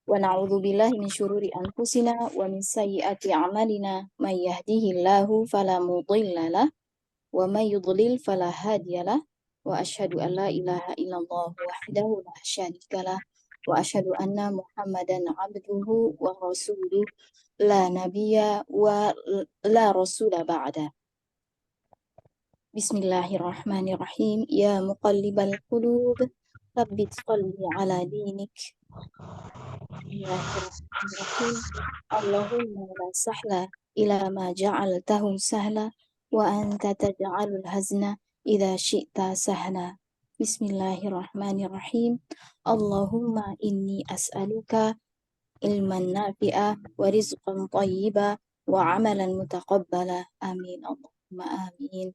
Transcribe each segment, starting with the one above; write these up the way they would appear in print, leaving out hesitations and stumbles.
ونعوذ بالله من شرور أنفسنا ومن سيئات أعمالنا من يهده الله فلا مضل له ومن يضلل فلا هادي له وأشهد أن لا إله إلا الله وحده لا شريك له وأشهد أن محمدا عبده ورسوله لا نبي ولا رسول بعده. بسم الله الرحمن الرحيم. يا مقلب القلوب ثبت قلبي على دينك. بسم الله الرحمن الرحيم. اللهم لا سهل إلا ما جعلته سهلا وأنت تجعل الحزن إذا شئت سهلا. بسم الله الرحمن الرحيم. اللهم إني أسألك علما نافعا ورزقا طيبا وعملا متقبلا. آمين اللهم آمين.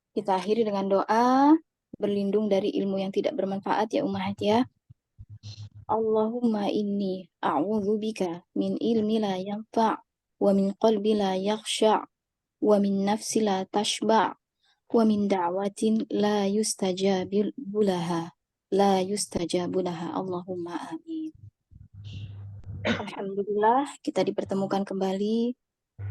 Kita akhiri dengan doa berlindung dari ilmu yang tidak bermanfaat ya ummahat ya. Allahumma inni a'udzubika min ilmi la yanfa' wa min qalbi la yakhsha' wa min nafsi la tashba' wa min da'watin la yustajabu laha. Allahumma amin. Alhamdulillah kita dipertemukan kembali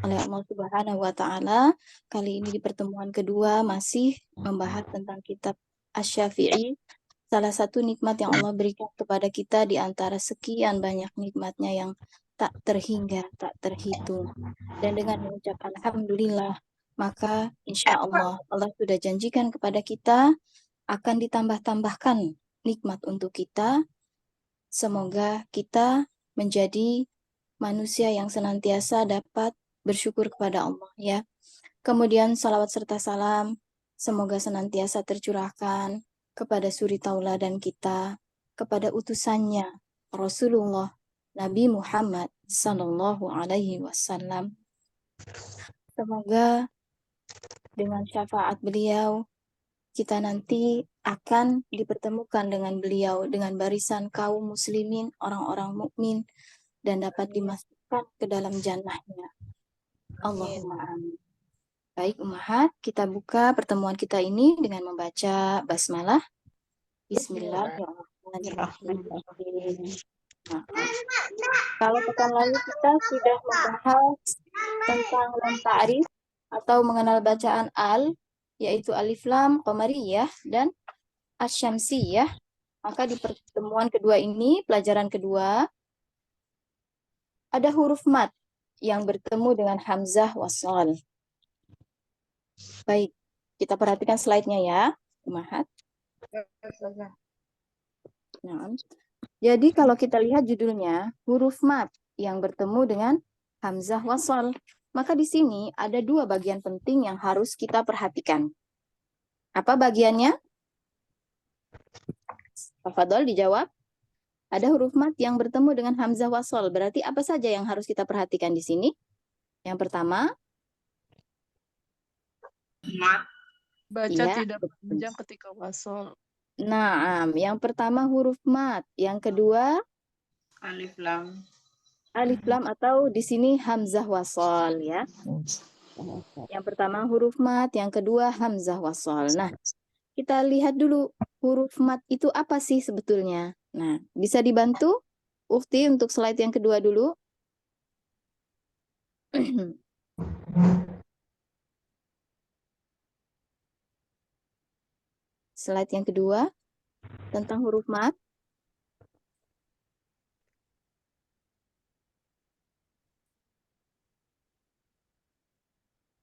oleh Allah Subhanahu wa Ta'ala. Kali ini di pertemuan kedua masih membahas tentang kitab Asy-Syafi'i, salah satu nikmat yang Allah berikan kepada kita di antara sekian banyak nikmatnya yang tak terhingga, tak terhitung. Dan dengan mengucap Alhamdulillah, maka insya Allah sudah janjikan kepada kita akan ditambah-tambahkan nikmat untuk kita. Semoga kita menjadi manusia yang senantiasa dapat bersyukur kepada Allah ya. Kemudian salawat serta salam semoga senantiasa tercurahkan kepada suri tauladan kita, kepada utusannya Rasulullah Nabi Muhammad sallallahu alaihi wasallam. Semoga dengan syafaat beliau kita nanti akan dipertemukan dengan beliau dengan barisan kaum muslimin, orang-orang mukmin, dan dapat dimasukkan ke dalam jannahnya. Allahumma amin. Baik ummahat, kita buka pertemuan kita ini dengan membaca basmalah. Bismillahirrahmanirrahim. Nah, kalau pekan lalu kita sudah membahas tentang lam ta'rif atau mengenal bacaan al, yaitu alif lam qamariyah dan asyamsiyah. Maka di pertemuan kedua ini, pelajaran kedua, ada huruf mat yang bertemu dengan hamzah wasal. Baik, kita perhatikan slide-nya ya, ummahat. Nah, jadi kalau kita lihat judulnya, huruf mat yang bertemu dengan hamzah wasal. Maka di sini ada dua bagian penting yang harus kita perhatikan. Apa bagiannya? Tafadhol dijawab. Ada huruf mat yang bertemu dengan hamzah wasal. Berarti apa saja yang harus kita perhatikan di sini? Yang pertama, mat. Baca ya, tidak panjang ketika wasal. Nah, yang pertama huruf mat. Yang kedua, Alif lam. Alif lam atau di sini hamzah wasal ya. Yang pertama huruf mat, yang kedua hamzah wasal. Nah, kita lihat dulu huruf mat itu apa sih sebetulnya. Nah, bisa dibantu Ukti untuk slide yang kedua dulu. Slide yang kedua tentang huruf mat.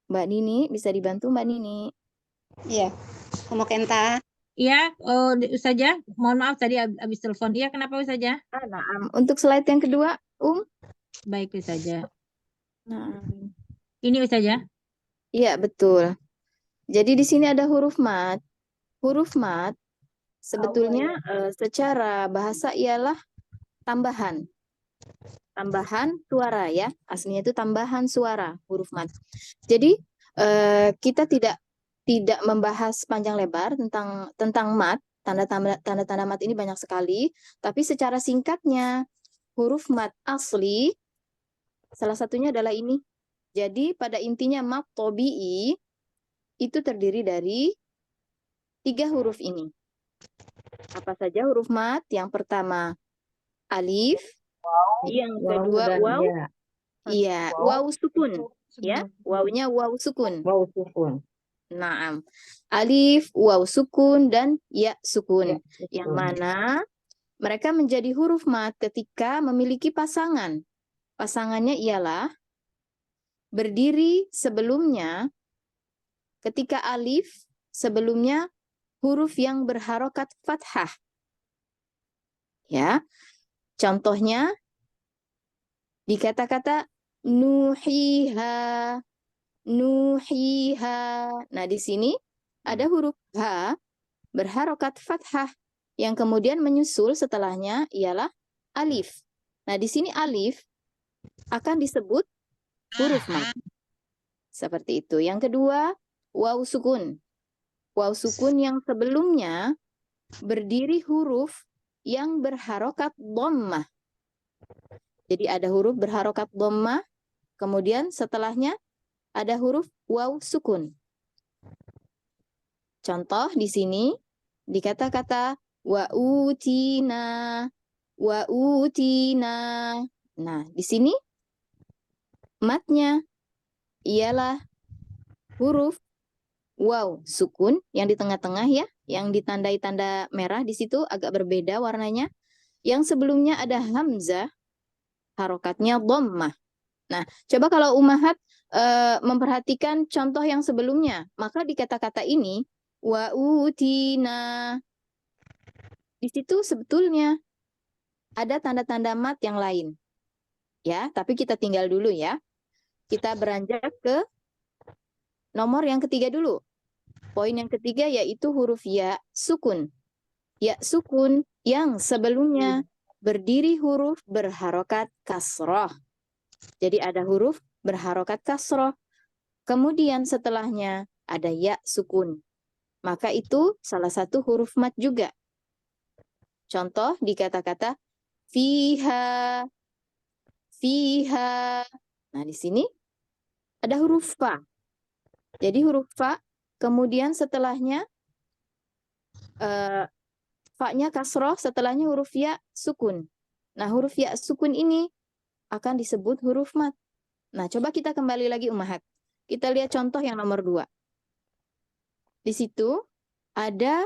Mbak Nini, bisa dibantu Mbak Nini? Iya, mau Kenta. Iya, Ustazah, mohon maaf tadi habis telepon. Iya, kenapa Ustazah? Nah, untuk slide yang kedua, Baik Ustazah. Nah, ini Ustazah. Iya, betul. Jadi di sini ada huruf mat. Huruf mat sebetulnya secara bahasa ialah tambahan. Tambahan suara ya. Aslinya itu tambahan suara, huruf mat. Jadi kita tidak membahas panjang lebar tentang mat. Tanda-tanda mat ini banyak sekali, tapi secara singkatnya huruf mat asli salah satunya adalah ini. Jadi pada intinya mat tobi'i itu terdiri dari 3 huruf ini. Apa saja huruf mat? Yang pertama alif, yang Waw kedua dan waw. ya. Iya, waw sukun. Ya, Sebelum wawnya waw sukun. Waw sukun. Naam. Alif, waw sukun, dan ya sukun. Ya, Yang sukun. mana mereka menjadi huruf mat ketika memiliki pasangan. Pasangannya ialah berdiri sebelumnya, ketika alif sebelumnya huruf yang berharokat fathah. Ya, contohnya di kata-kata nuhiha, nuhiha. Nah, di sini ada huruf ha berharokat fathah yang kemudian menyusul setelahnya ialah alif. Nah, di sini alif akan disebut huruf mat. Seperti itu. Yang kedua, waw sukun. Waw sukun yang sebelumnya berdiri huruf yang berharokat dhammah. Jadi ada huruf berharokat dhammah, kemudian setelahnya ada huruf waw sukun. Contoh di sini di kata-kata wa utina, wa utina. Nah, di sini matnya ialah huruf waw sukun yang di tengah-tengah ya, yang ditandai tanda merah di situ agak berbeda warnanya. Yang sebelumnya ada hamzah, harokatnya dhammah. Nah, coba kalau Ummahat memperhatikan contoh yang sebelumnya, maka di kata-kata ini wa utina, di situ sebetulnya ada tanda-tanda mat yang lain. Ya, tapi kita tinggal dulu ya. Kita beranjak ke nomor yang ketiga dulu. Poin yang ketiga yaitu huruf ya sukun. Ya sukun yang sebelumnya berdiri huruf berharokat kasroh. Jadi ada huruf berharokat kasroh. Kemudian setelahnya ada ya sukun. Maka itu salah satu huruf mat juga. Contoh di kata-kata fiha, fiha. Nah, di sini ada huruf fa. Jadi huruf fa, kemudian setelahnya fa-nya kasroh, setelahnya huruf ya sukun. Nah, huruf ya sukun ini akan disebut huruf mat. Nah, coba kita kembali lagi Ummahat. Kita lihat contoh yang nomor 2. Di situ ada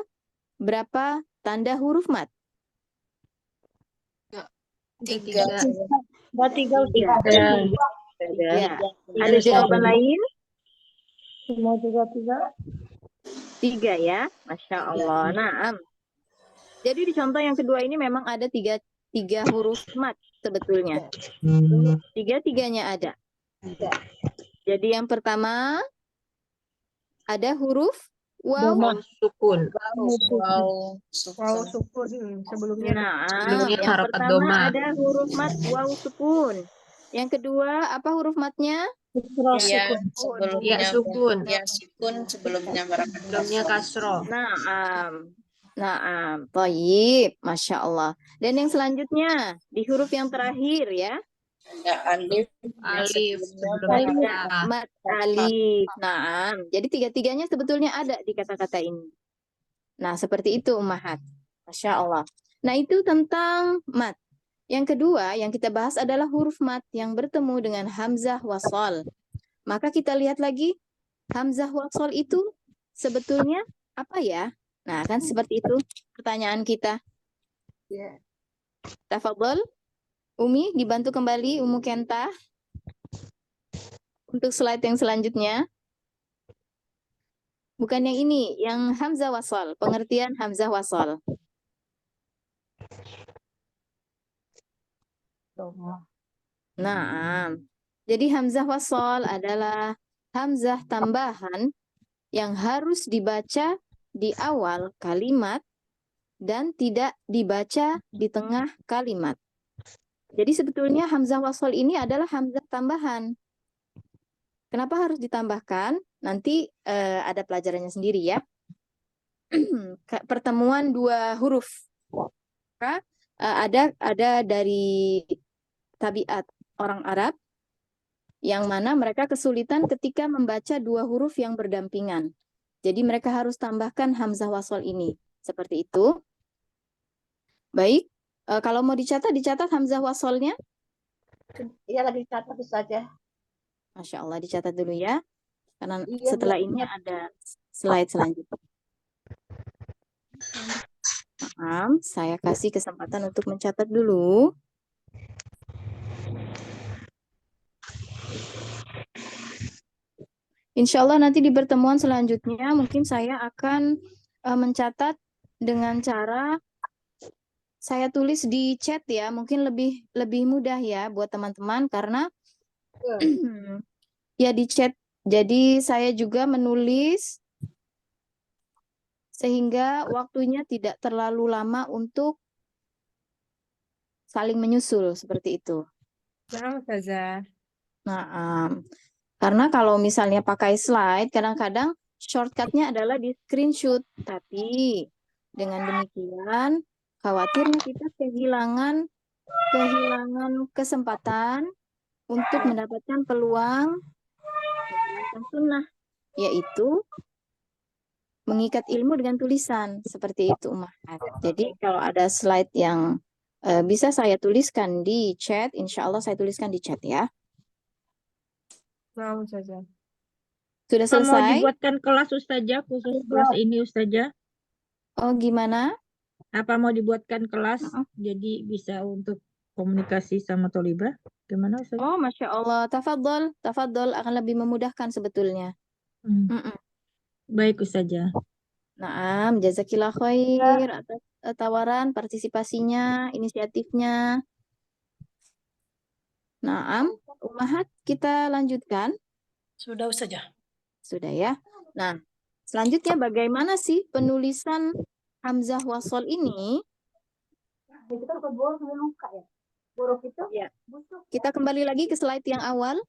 berapa tanda huruf mat? 3. Tiga. Ya. Ada jawaban lain? Semua tiga. 3 ya. Masya Allah. Naam. Jadi di contoh yang kedua ini memang ada tiga huruf mat sebetulnya. Tiga-tiganya ada. Jadi yang pertama ada huruf waw Sukun. Wow, sukun. Sebelumnya Nah, Sebelumnya yang harokat pertama dhammah. ada huruf mat waw sukun. Yang kedua apa huruf matnya? ya Ya sukun. ya sukun sebelumnya harakat Sebelumnya kasroh. Naam. Naam. Thayyib. Masya Allah. Dan yang selanjutnya di huruf yang terakhir ya. ada alif. Alif Ada sebelumnya mat alif. Naam. Jadi tiga-tiganya sebetulnya ada di kata-kata ini. Nah, seperti itu Ummahat. Masya Allah. Nah, itu tentang mat. Yang kedua yang kita bahas adalah huruf mat yang bertemu dengan hamzah wasol. Maka kita lihat lagi hamzah wasol itu sebetulnya apa ya? Nah, kan seperti itu pertanyaan kita. Tafadhol, Umi dibantu kembali Umu Kenta untuk slide yang selanjutnya. Bukan yang ini, yang hamzah wasol, pengertian hamzah wasol. Nah, jadi hamzah wasol adalah hamzah tambahan yang harus dibaca di awal kalimat dan tidak dibaca di tengah kalimat. Jadi sebetulnya hamzah wasol ini adalah hamzah tambahan. Kenapa harus ditambahkan? Nanti ada pelajarannya sendiri ya. Pertemuan dua huruf. Maka, ada dari tabiat orang Arab yang mana mereka kesulitan ketika membaca dua huruf yang berdampingan. Jadi mereka harus tambahkan hamzah wasol ini. Seperti itu. Baik. Kalau mau dicatat hamzah wasolnya. Iya lagi catat saja. Masya Allah, dicatat dulu ya. Karena Iya, setelah biar ini ingat. ada slide selanjutnya. Maaf, saya kasih kesempatan untuk mencatat dulu. Insya Allah nanti di pertemuan selanjutnya mungkin saya akan mencatat dengan cara saya tulis di chat ya. Mungkin lebih mudah ya buat teman-teman karena ya di chat. Jadi saya juga menulis sehingga waktunya tidak terlalu lama untuk saling menyusul seperti itu. Nah, Ustazah. Nah, karena kalau misalnya pakai slide, kadang-kadang shortcutnya adalah di screenshot. Tapi dengan demikian, khawatirnya kita kehilangan kesempatan untuk mendapatkan peluang menjalankan sunnah, yaitu mengikat ilmu dengan tulisan. Seperti itu, Umahat. Jadi kalau ada slide yang bisa saya tuliskan di chat, insya Allah saya tuliskan di chat ya. Nah, Ustazah. Sudah Apa mau selesai? dibuatkan kelas Ustazah, khusus kelas ini Ustazah? Oh, gimana? Apa mau dibuatkan kelas Maaf. jadi bisa untuk komunikasi sama Tolibah? Gimana Ustazah? Oh, Masya Allah. Tafadhol akan lebih memudahkan sebetulnya. Mm-mm. Baik Ustazah. Naam, jazakillah khair atas tawaran, partisipasinya, inisiatifnya. Naam, Umahat, kita lanjutkan. Sudah, Ustazah. Sudah ya. Nah, selanjutnya bagaimana sih penulisan hamzah wasol ini? Kita bukan borok luka ya. Borok itu Ya. busuk. Kita kembali lagi ke slide yang awal.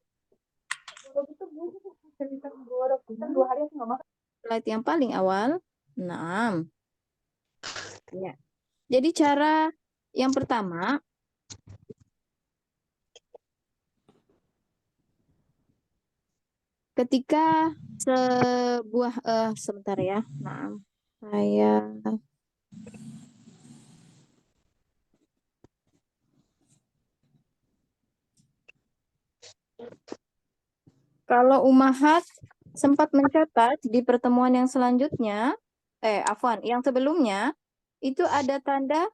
Borok itu busuk. Kita borok. Kita 2 hari aku nggak makan. Slide yang paling awal. Naam. Ya. Jadi cara yang pertama, ketika sebuah sebentar ya. Naam. Saya kalau Umahat sempat mencatat di pertemuan yang selanjutnya, yang sebelumnya, itu ada tanda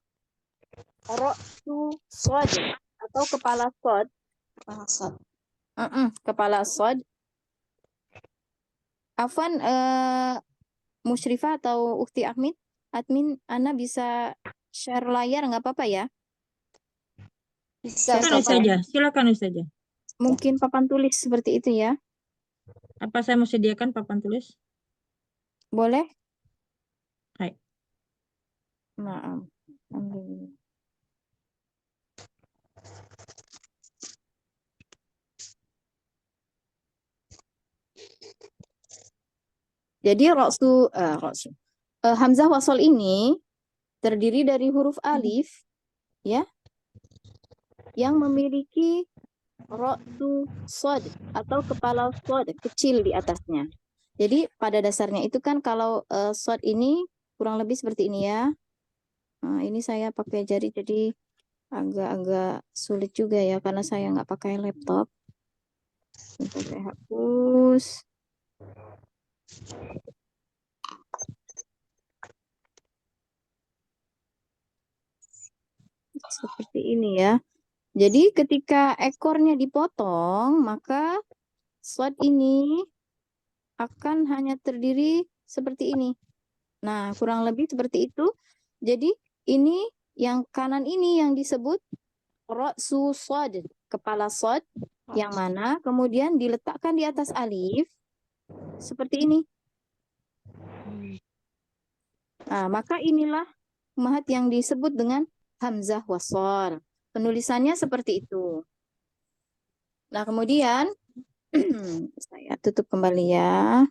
ra'su sod atau kepala sod. Kepala sod. Afwan, Musyrifah atau Ukti admin, Ana bisa share layar nggak apa-apa ya? Bisa. Share Silakan papan, Ustazah, silakan Ustazah. mungkin papan tulis seperti itu ya. Apa saya mau sediakan papan tulis? Boleh? Hai. Nah, alhamdulillah. Jadi hamzah wasol ini terdiri dari huruf alif ya yang memiliki ra'su sod atau kepala sod kecil di atasnya. Jadi pada dasarnya itu kan kalau sod ini kurang lebih seperti ini ya. Nah, ini saya pakai jari jadi agak-agak sulit juga ya karena saya nggak pakai laptop. Bentar, saya hapus. Seperti ini ya. Jadi ketika ekornya dipotong, maka slot ini akan hanya terdiri seperti ini. Nah, kurang lebih seperti itu. Jadi ini yang kanan ini yang disebut ra'su sod, kepala sod, yang mana kemudian diletakkan di atas alif seperti ini. Nah, maka inilah mahat yang disebut dengan hamzah wasol. Penulisannya seperti itu. Nah, kemudian saya tutup kembali ya.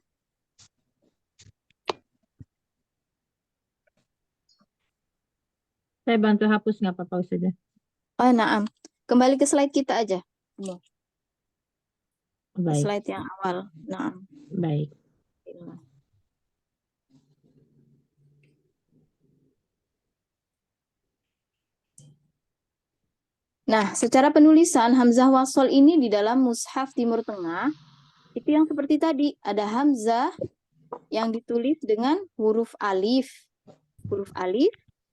Saya bantu hapus nggak apa-apa Ustazah. Oh, naam. Kembali ke slide kita aja. Ke Baik, slide yang awal. Naam. baik. Nah, secara penulisan hamzah wasol ini di dalam mushaf Timur Tengah itu yang seperti tadi, ada hamzah yang ditulis dengan huruf alif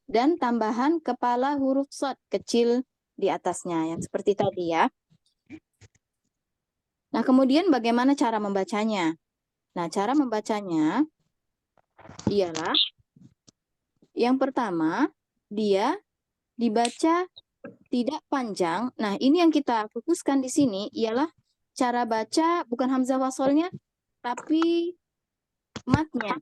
dan tambahan kepala huruf shad kecil di atasnya, yang seperti tadi ya. Nah, kemudian bagaimana cara membacanya? Nah, cara membacanya ialah yang pertama, dia dibaca tidak panjang. Nah, ini yang kita fokuskan di sini ialah cara baca bukan hamzah wasolnya, tapi matnya.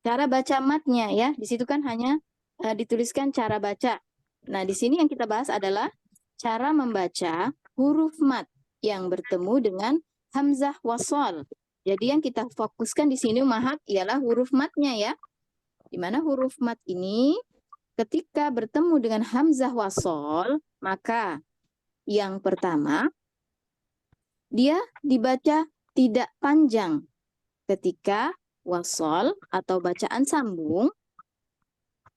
Cara baca matnya ya. Di situ kan hanya dituliskan cara baca. Nah, di sini yang kita bahas adalah cara membaca huruf mat yang bertemu dengan hamzah wasol. Jadi yang kita fokuskan di sini mahat ialah huruf matnya ya. Di mana huruf mat ini ketika bertemu dengan hamzah wasol, maka yang pertama dia dibaca tidak panjang ketika wasol atau bacaan sambung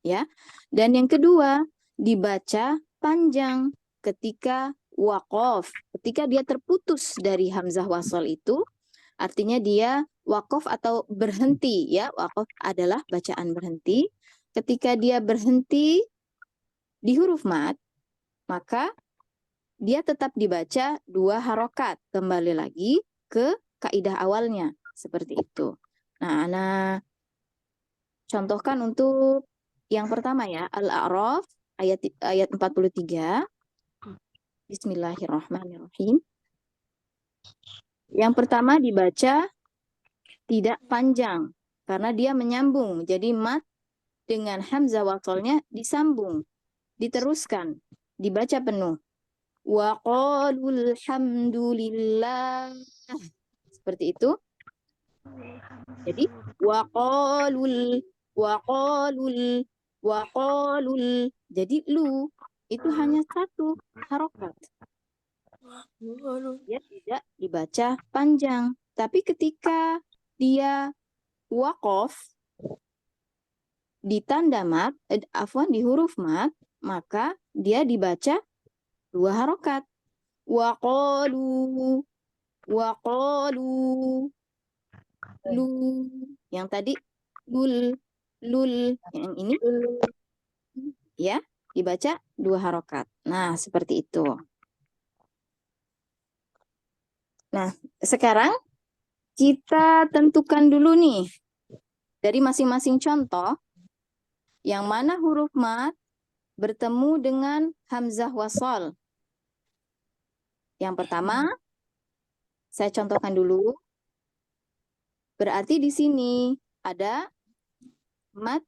ya. Dan yang kedua, dibaca panjang ketika waqaf. Ketika dia terputus dari hamzah wasol itu, artinya dia waqaf atau berhenti ya. Waqaf adalah bacaan berhenti. Ketika dia berhenti di huruf mat, maka dia tetap dibaca 2 harokat. Kembali lagi ke kaidah awalnya. Seperti itu. Nah, Ana contohkan untuk yang pertama ya, Al-A'raf ayat 43. Bismillahirrahmanirrahim. Yang pertama dibaca tidak panjang karena dia menyambung. Jadi mat dengan hamzah wasolnya disambung, diteruskan, dibaca penuh. Wa qalul hamdulillah. Seperti itu. Jadi waqalul. Jadi lu itu hanya 1 harokat. Dia tidak dibaca panjang. Tapi ketika dia waqaf di tanda mat, di huruf mat, maka dia dibaca 2 harokat. Waqalu. Lu. Yang tadi lul. Yang ini ya dibaca 2 harokat. Nah, seperti itu. Nah, sekarang kita tentukan dulu nih dari masing-masing contoh yang mana huruf mat bertemu dengan hamzah wasol. Yang pertama, saya contohkan dulu. Berarti di sini ada mat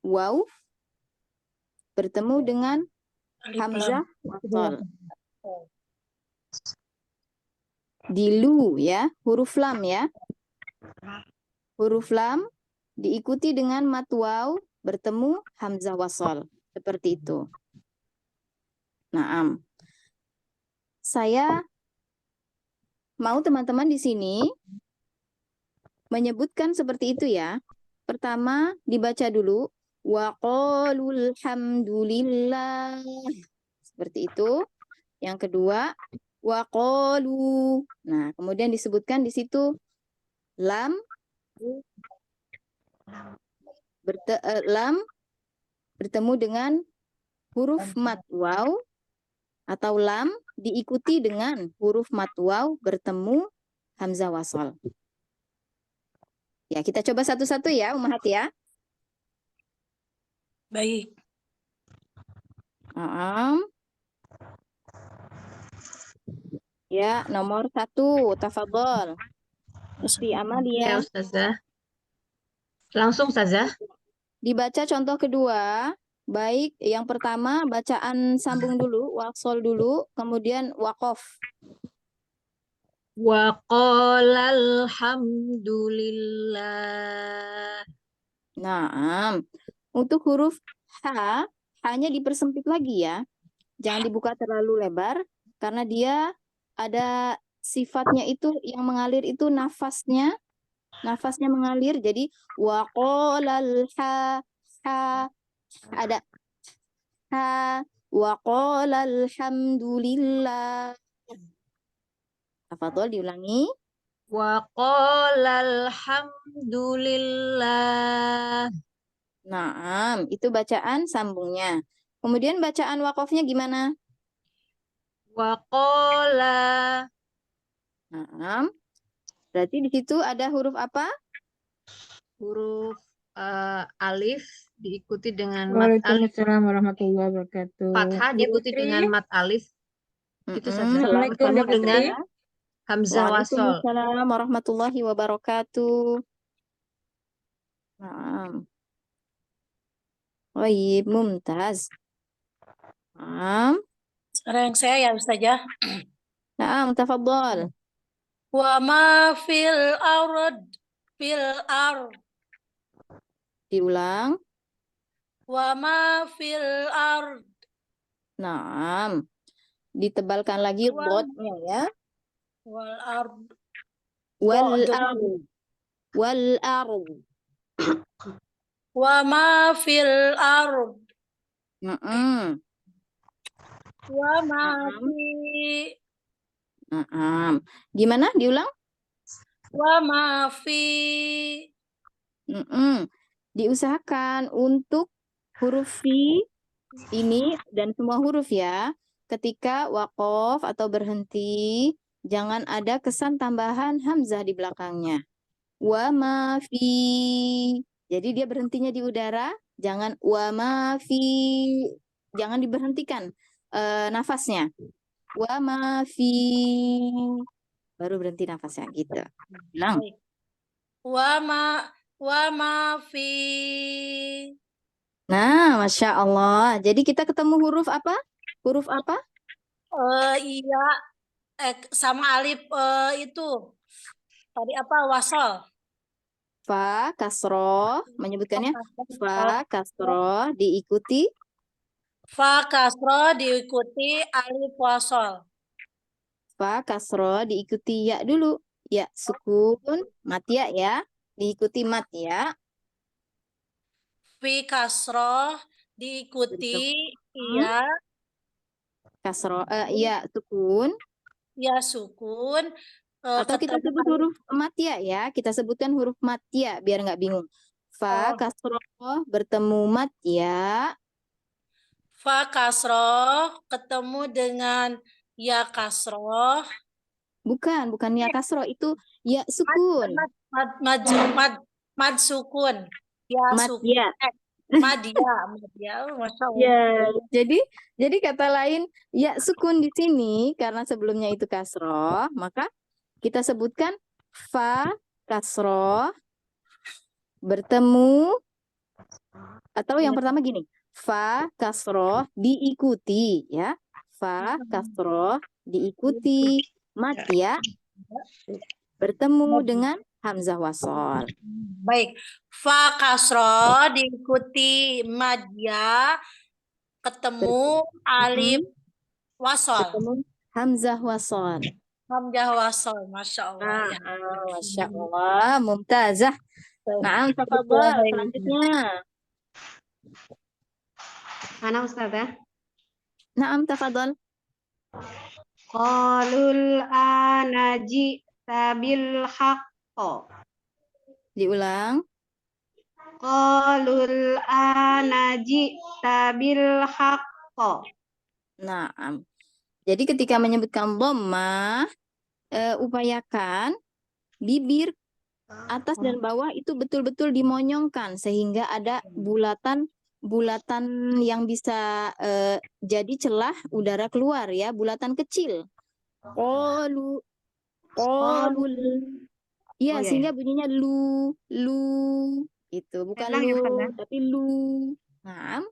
waw bertemu dengan hamzah wasol. Di lu ya, huruf lam ya. Huruf lam diikuti dengan mat waw bertemu hamzah wasol. Seperti itu. Naam. Saya mau teman-teman di sini menyebutkan seperti itu ya. Pertama dibaca dulu wa qalul hamdulillah. Seperti itu. Yang kedua wa qalu. Nah, kemudian disebutkan di situ lam bertemu dengan huruf mat waw atau lam diikuti dengan huruf mat waw bertemu hamzah wasol. Ya, kita coba satu-satu ya, Ummahat ya. Baik. Ya, nomor 1, tafadhol. Usti Ya, Amalia. Ustazah. Langsung, Ustazah. Dibaca contoh kedua. Baik, yang pertama bacaan sambung dulu, wasol dulu, kemudian waqaf. Wa qala alhamdulillah. Nah, untuk huruf H, hanya dipersempit lagi ya. Jangan dibuka terlalu lebar, karena dia ada sifatnya itu yang mengalir itu nafasnya mengalir. Jadi waqalal ha ada ha Wa qala alhamdulillah. Tafadhol diulangi. Wa qala alhamdulillah. Naam, itu bacaan sambungnya. Kemudian bacaan wakofnya gimana? Wa qala. Naam. Berarti di situ ada huruf apa? Huruf alif diikuti dengan mat alif. Waalaikumsalam warahmatullahi wabarakatuh. Fathah diikuti dengan mat alif. Itu saja. Assalamualaikum, Bertemu Bu dengan Fitri. hamzah wasol. Waalaikumsalam warahmatullahi wabarakatuh. Naam. Baik, mumtaz. Naam. Sekarang saya ya Ustazah. Naam, tafadhol. Wa ma fil ard. Diulang. Wa ma fil ard. Naam. Ditebalkan lagi dotnya ya. Wal ard. Wal Dot. ard. Wal ard. Wa ma fil ard. Naam. Wa ma Naam. fi. Naam. Gimana? Diulang? Wa ma fi. Diusahakan untuk huruf fi ini dan semua huruf ya. Ketika waqaf atau berhenti, jangan ada kesan tambahan hamzah di belakangnya. Wa ma fi. Jadi dia berhentinya di udara, jangan wa ma fi. Jangan diberhentikan nafasnya. Wa ma fi. Baru berhenti nafasnya gitu. Bilang. Wa ma fi. Nah, Masya Allah. Jadi kita ketemu huruf apa? Huruf apa? Iya, sama alif itu. Tadi apa? Wasol. Fa, kasroh. Menyebutkannya fa, kasroh. Diikuti. Fa kasroh diikuti alif wasol. Fa, kasroh. Diikuti ya dulu. Ya, sukun. Mat ya. Diikuti mat ya. Fi kasroh diikuti iya. Kasroh. Ya, sukun. Ya sukun. Atau kita sebut huruf mat ya. Kita sebutkan huruf mat ya. Biar nggak bingung. Fa, kasroh. Bertemu mat ya. Fa kasroh ketemu dengan ya kasroh. Bukan ya kasroh. Itu ya sukun. Mad sukun. Ya Mat sukun. ya. Madia. Masya Allah. Ya, jadi kata lain ya sukun di sini karena sebelumnya itu kasroh, maka kita sebutkan fa kasroh bertemu atau yang pertama gini, fa kasroh diikuti ya, fa kasroh diikuti mat ya bertemu dengan hamzah wasol. Baik, fa kasroh diikuti madya ketemu alif wasol. Ketemu hamzah wasol. Hamzah wasol, Masya Allah. Ya. Masya Allah, mumtazah. Nah, tafadhol selanjutnya. Mana Ustazah? Naam, tafadhol. Qalul anaji sabil haqqo. Diulang. Qalul anaji sabil haqqo. Naam. Jadi ketika menyebutkan dhammah, upayakan bibir atas dan bawah itu betul-betul dimonyongkan sehingga ada bulatan yang bisa jadi celah udara keluar ya, bulatan kecil. Qalul. Iya, sehingga bunyinya lu itu bukan Ulang ya, lu Ustazah. tapi lu. Naam.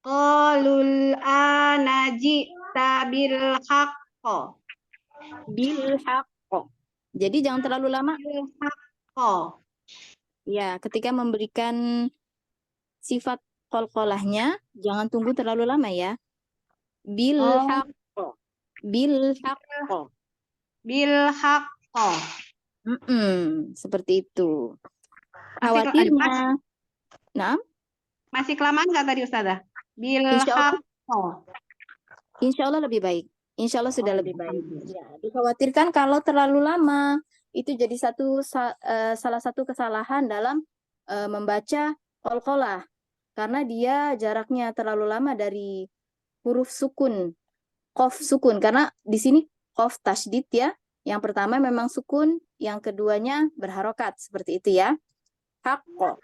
Qalul anaji sabil haqqo. Bil haqqo. Jadi jangan terlalu lama. Bil haqqo. Ya, ketika memberikan sifat qalqalahnya jangan tunggu terlalu lama ya. Bil haqqo. Bil haqqo. Bil haqqo. Seperti itu. Masih Khawatirnya. Nah, masih kelamaan nggak tadi Ustazah? Bil Insya Allah. haqqo. Oh, Insya Allah lebih baik. Insya Allah sudah oh, lebih baik. alhamdulillah. Ya, dikhawatirkan kalau terlalu lama itu jadi salah satu kesalahan dalam membaca qalqalah karena dia jaraknya terlalu lama dari huruf sukun, qaf sukun karena di sini qaf tasydid ya. Yang pertama memang sukun, yang keduanya berharokat seperti itu ya. Haqqo.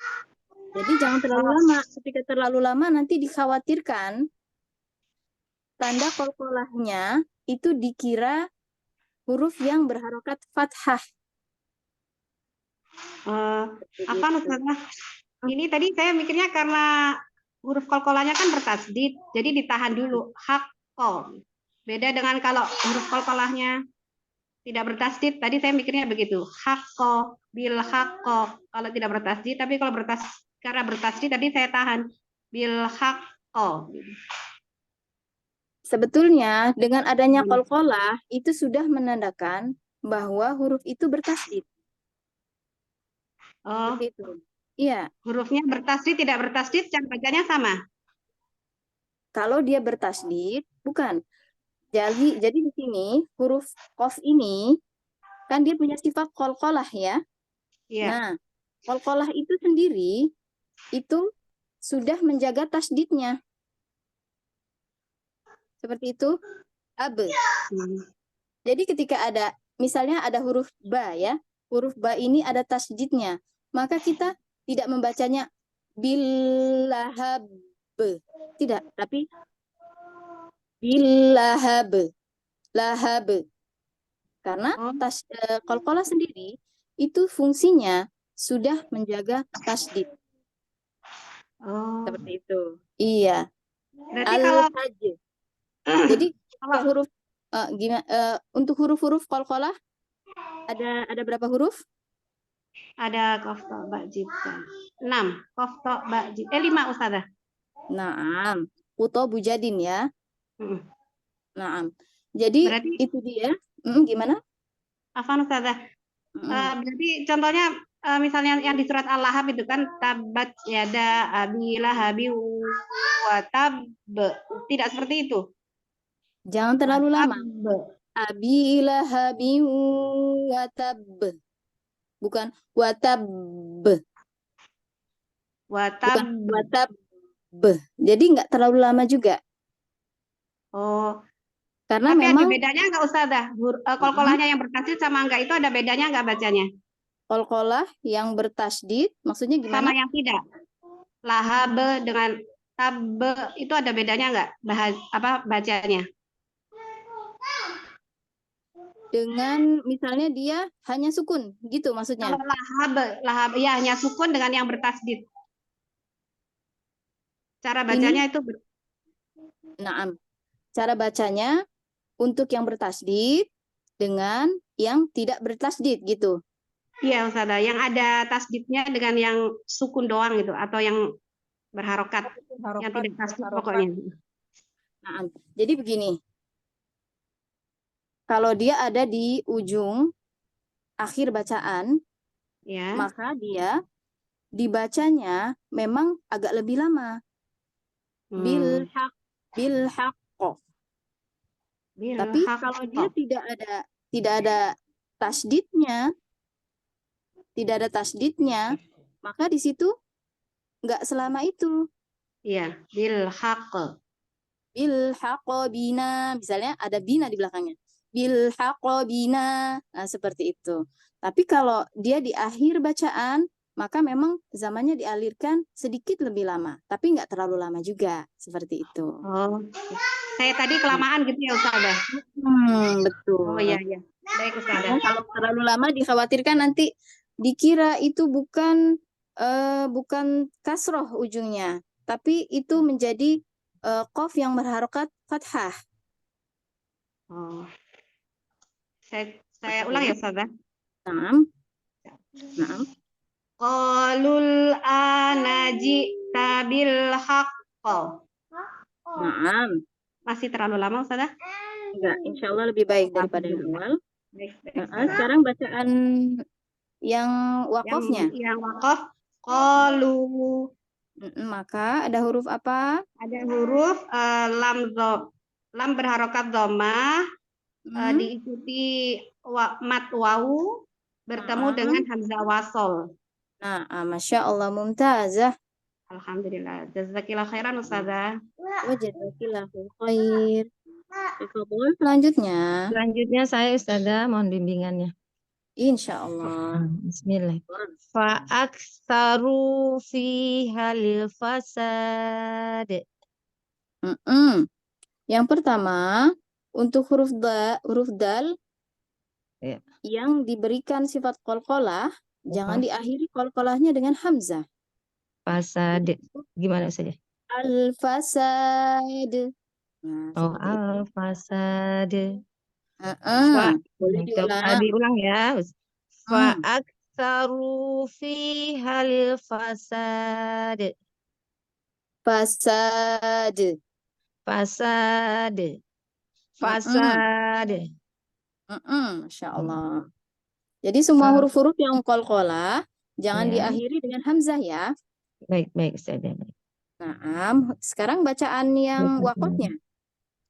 Jadi jangan terlalu lama. Ketika terlalu lama nanti dikhawatirkan tanda qalqalahnya itu dikira huruf yang berharokat fathah. Apa Ustazah? Ini tadi saya mikirnya karena huruf qalqalahnya kan bertasdid, jadi ditahan dulu. Haqqo. Beda dengan kalau huruf qalqalahnya tidak bertasdid, tadi saya mikirnya begitu. Haqqo, bil haqqo. Kalau tidak bertasdid, tapi kalau karena bertasdid tadi saya tahan. Bil haqqo. Sebetulnya dengan adanya qalqalah itu sudah menandakan bahwa huruf itu bertasdid. Oh, Seperti itu. Iya, hurufnya bertasdid, tidak bertasdid, cara bacanya sama. kalau dia bertasdid bukan. Jadi di sini huruf qaf ini kan dia punya sifat qalqalah ya. Iya. Nah, qalqalah itu sendiri itu sudah menjaga tasdidnya. Seperti itu. Ab. Jadi ketika ada misalnya ada huruf ba ya. Huruf ba ini ada tasdidnya. Maka kita tidak membacanya billahab. Tidak, tapi billahab. Lahab. Karena qalqalah sendiri itu fungsinya sudah menjaga tasdid. Oh. Seperti itu. Iya. Berarti kalau Al-hajj. Jadi huruf untuk huruf-huruf qalqalah ada berapa huruf? ada kofto ba'jita. 6. Kofto ba'jita. 5 Ustazah. Naam. Uto bujadin ya. Mm. Naam. Jadi Berarti itu dia. Gimana? Afan Ustazah. Berarti contohnya misalnya yang di surat Al-Lahab itu kan tabat yada abi lahabi wa tab. Tidak seperti itu. Jangan terlalu lama. Tab. Abi lahabin watab. Bukan watab. Watab. Bukan watab. Jadi nggak terlalu lama juga. Oh. Karena Tapi memang ada bedanya nggak Ustazah? Qalqalahnya yang bertasdid sama enggak itu ada bedanya nggak bacanya? qalqalah yang bertasdid maksudnya Sama gimana? yang tidak. Lahab dengan tab itu ada bedanya nggak bacanya? Dengan misalnya dia hanya sukun gitu maksudnya. Kalau lahab ya hanya sukun dengan yang bertasdid. Cara bacanya itu Naam. Cara bacanya untuk yang bertasdid dengan yang tidak bertasdid gitu. Iya Ustazah, yang ada tasdidnya dengan yang sukun doang gitu atau yang berharokat, yang tidak tasdid pokoknya. Naam. Jadi begini. Kalau dia ada di ujung akhir bacaan, Ya. maka dia dibacanya memang agak lebih lama. Bil haqqo. Tapi kalau dia tidak ada tasdidnya, maka di situ nggak selama itu. Iya, bil haqq. Bil haqqo bina, misalnya ada bina di belakangnya. Bil haqqo bina, nah, seperti itu. Tapi kalau dia di akhir bacaan, maka memang zamannya dialirkan sedikit lebih lama, tapi nggak terlalu lama juga, seperti itu. Oh, saya tadi kelamaan gitu ya Ustazah. Betul. Oh iya. Baik Ustazah. Kalau terlalu lama dikhawatirkan nanti dikira itu bukan kasroh ujungnya, tapi itu menjadi qaf yang berharokat fathah. Oh. Saya ulang ya Ustazah. Naam. Qalul anaji tabil haqqo. Naam. Masih terlalu lama Ustazah? Enggak, insya Allah lebih baik daripada yang awal. Baik. Sekarang bacaan yang wakofnya. Yang wakaf. Qalu Maka ada huruf apa? Ada huruf lam berharokat dhammah diikuti mat wawu bertemu Naam. dengan hamzah wasol. Nah, Masya Allah, mumtazah. Alhamdulillah. Jazakillah khairan Ustazah. Wa jazakillahu khair. Tafadhol, selanjutnya. Selanjutnya saya Ustazah mohon bimbingannya. Insya Allah. Bismillah. Fa'aktsaru fihal fasad. Yang pertama, untuk huruf dal Ya. yang diberikan sifat qalqalah, jangan diakhiri qalqalahnya dengan hamzah. Fasad. Gimana Ustazah? Al-fasad. Nah, Oh, seperti itu. al-fasad. Boleh diulang. Diulang ya. Hmm. Fa'aktsaru fihal fasad. Fasad. Fasad. Fasad. Masya Allah. Jadi semua huruf-huruf yang qalqalah jangan Ya. diakhiri dengan hamzah ya. Baik Ustazah. Nah, sekarang bacaan yang waqafnya.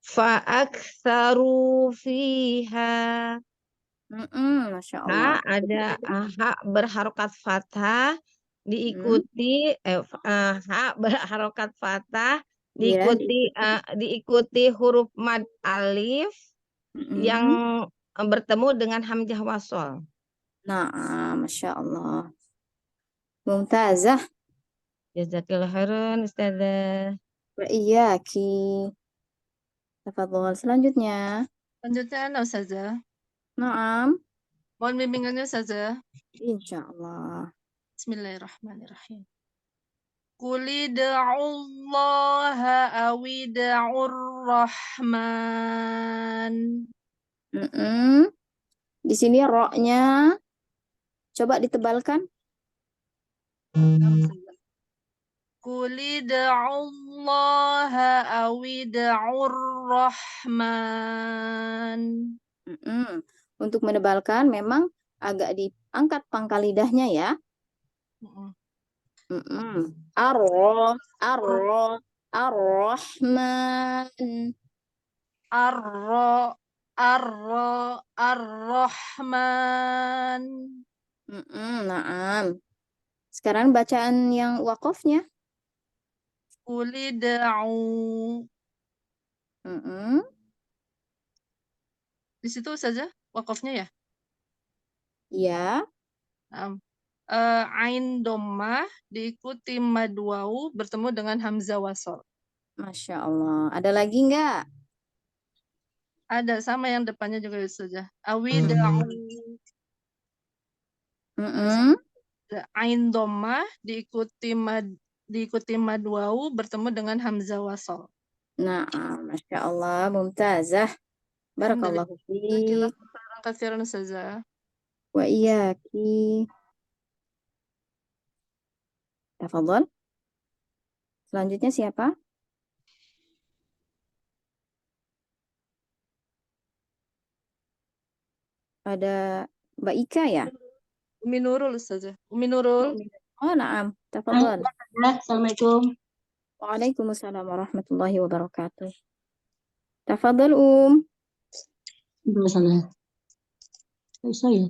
Fa'aktsaru fiha. Masya Allah. Ada ha berharokat fathah diikuti ha berharokat fathah diikuti huruf mad alif yang bertemu dengan hamzah wasol. Nah, Masya Allah. Mumtazah. Jazakillah khairan Ustazah. Wa iyyaki. Tafadhol selanjutnya. Selanjutnya Ustazah. Naam. Mohon bimbingannya Ustazah. Insya Allah. Bismillahirrahmanirrahim. Quli da'ullaha awida'ur rahman. Di sini ro-nya coba ditebalkan. Quli da'ullaha awida'ur rahman. Untuk menebalkan memang agak diangkat pangkal lidahnya ya. Ar-Rahman. Ar-Rahman. Naam. Sekarang bacaan yang waqafnya. Quli da'u. Di situ saja waqafnya ya? Ya. Ain dhammah diikuti mad wawu bertemu dengan hamzah wasol. Masya Allah. Ada lagi enggak? Ada, sama yang depannya juga saja. Awida'u. Ain dhammah diikuti mad wawu bertemu dengan hamzah wasol. Nah, Masya Allah, mumtazah. Barakallahu fiik. Katsiran saja. Wa iyyaki. Tafadhol. Selanjutnya siapa? Ada Mbak Ika ya? Umi Nurul saja. Umi Nurul. Oh, naam. Tafadhol. Assalamualaikum. Waalaikumsalam warahmatullahi wabarakatuh. Tafadhol, Salah. Saya.